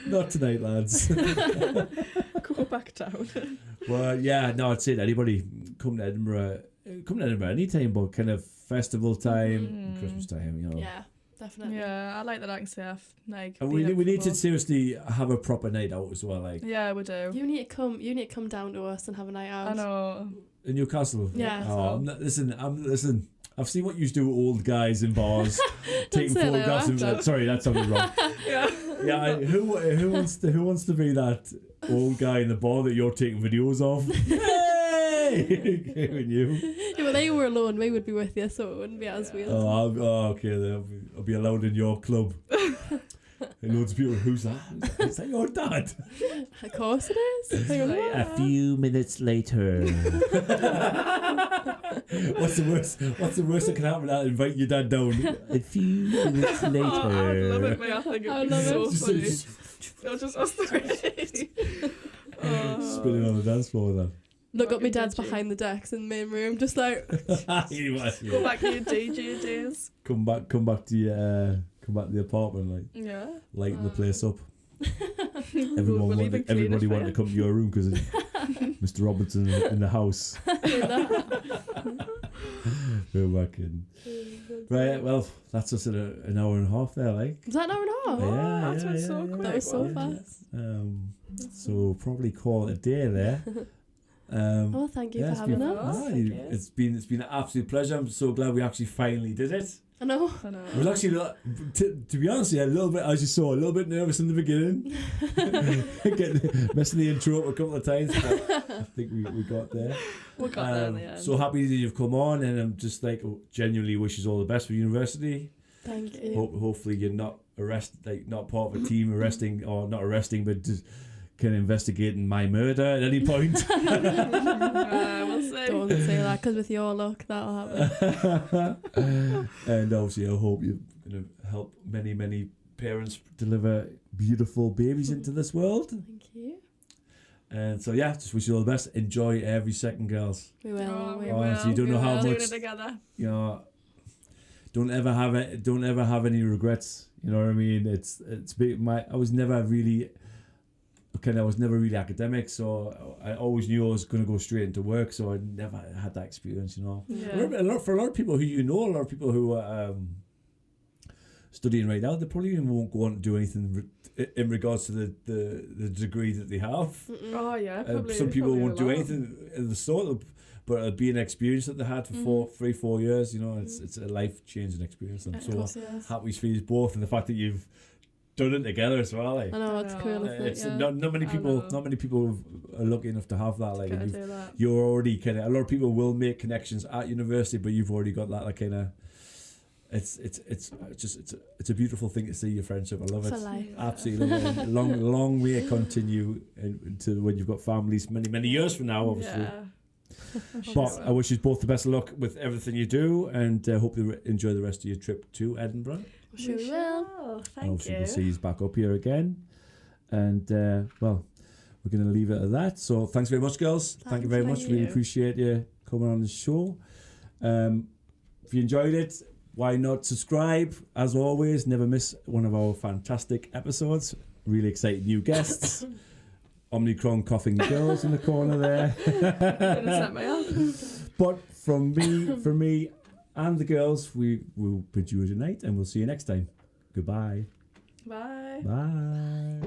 Not tonight, lads. Go back down. Well, yeah, no, I'd say to anybody, come to Edinburgh anytime, but kind of festival time, Christmas time, you know. Yeah. Definitely. Yeah, I like that accent. Like, and we need to seriously have a proper night out as well. Like, yeah, we do. You need to come down to us and have a night out. I know. In Newcastle. Yeah. Oh, listen. I've seen what you do with old guys in bars taking photographs. Sorry, that sounded wrong. Yeah. Who wants to be that old guy in the bar that you're taking videos of? You. Yeah, but they were alone. We would be with you, so it wouldn't be as weird. Okay. Then I'll be allowed in your club. And loads of people. Who's that? Is that your dad? Of course it is. A few minutes later. What's the worst that can happen? I'll invite your dad down. A few minutes later. I would love it, mate. I think it'd be so funny. They'll just us three. Spinning on the dance floor then. Look up, my dad's behind the decks in the main room, just like. Go back to your DJ days. Come back to the apartment, like lighting the place up. Everybody wanted to come to your room because Mr. Robertson in the house. We're back in. Right, well, that's just an hour and a half there, like. Was that an hour and a half? Yeah, that was so quick. That was so fast. So probably call it a day there. Thank you for having us. It's been an absolute pleasure. I'm so glad we actually finally did it. I know. I was actually, to be honest, a little bit, as you saw, a little bit nervous in the beginning. Messing the intro up a couple of times, but I think we got there. We got there in the end. So happy that you've come on, and I'm just like genuinely wish you all the best for university. Thank you. Hopefully you're not not part of a team arresting, or not arresting, but just kind of investigating my murder at any point. We'll see. Don't say that, because with your luck, that'll happen. And obviously, I hope you're going to help many parents deliver beautiful babies into this world. Thank you. And so, yeah, just wish you all the best. Enjoy every second, girls. We will. We Honestly, you don't know how much. Doing it together. You know, don't ever have any regrets. You know what I mean? It's big. I was never really academic, so I always knew I was going to go straight into work, so I never had that experience, you know. Yeah. For a lot of people who a lot of people who are studying right now, they probably even won't go on to do anything in regards to the degree that they have. Oh yeah, probably. Some people won't do anything of the sort, but it'll be an experience that they had for 4 years, you know. It's a life-changing experience. I'm so happy for you both, and the fact that you've done it together as well. Like. I know, it's cool. It's not many people are lucky enough to have that. Like, that. You're already kind of. A lot of people will make connections at university, but you've already got that. Like, kind of. It's a beautiful thing to see your friendship. I love it. For life. Absolutely love it. Long way to continue into when you've got families many years from now, obviously. Yeah. But I wish you both the best of luck with everything you do, and hope you enjoy the rest of your trip to Edinburgh. Sure will. Thank you. We'll see you back up here again. And, well, we're going to leave it at that. So thanks very much, girls. Thank you very much. Really appreciate you coming on the show. If you enjoyed it, why not subscribe? As always, never miss one of our fantastic episodes. Really exciting new guests. Omicron coughing girls in the corner there. Gonna set me up. But from me and the girls, we will bid you a good night, and we'll see you next time. Goodbye. Bye. Bye.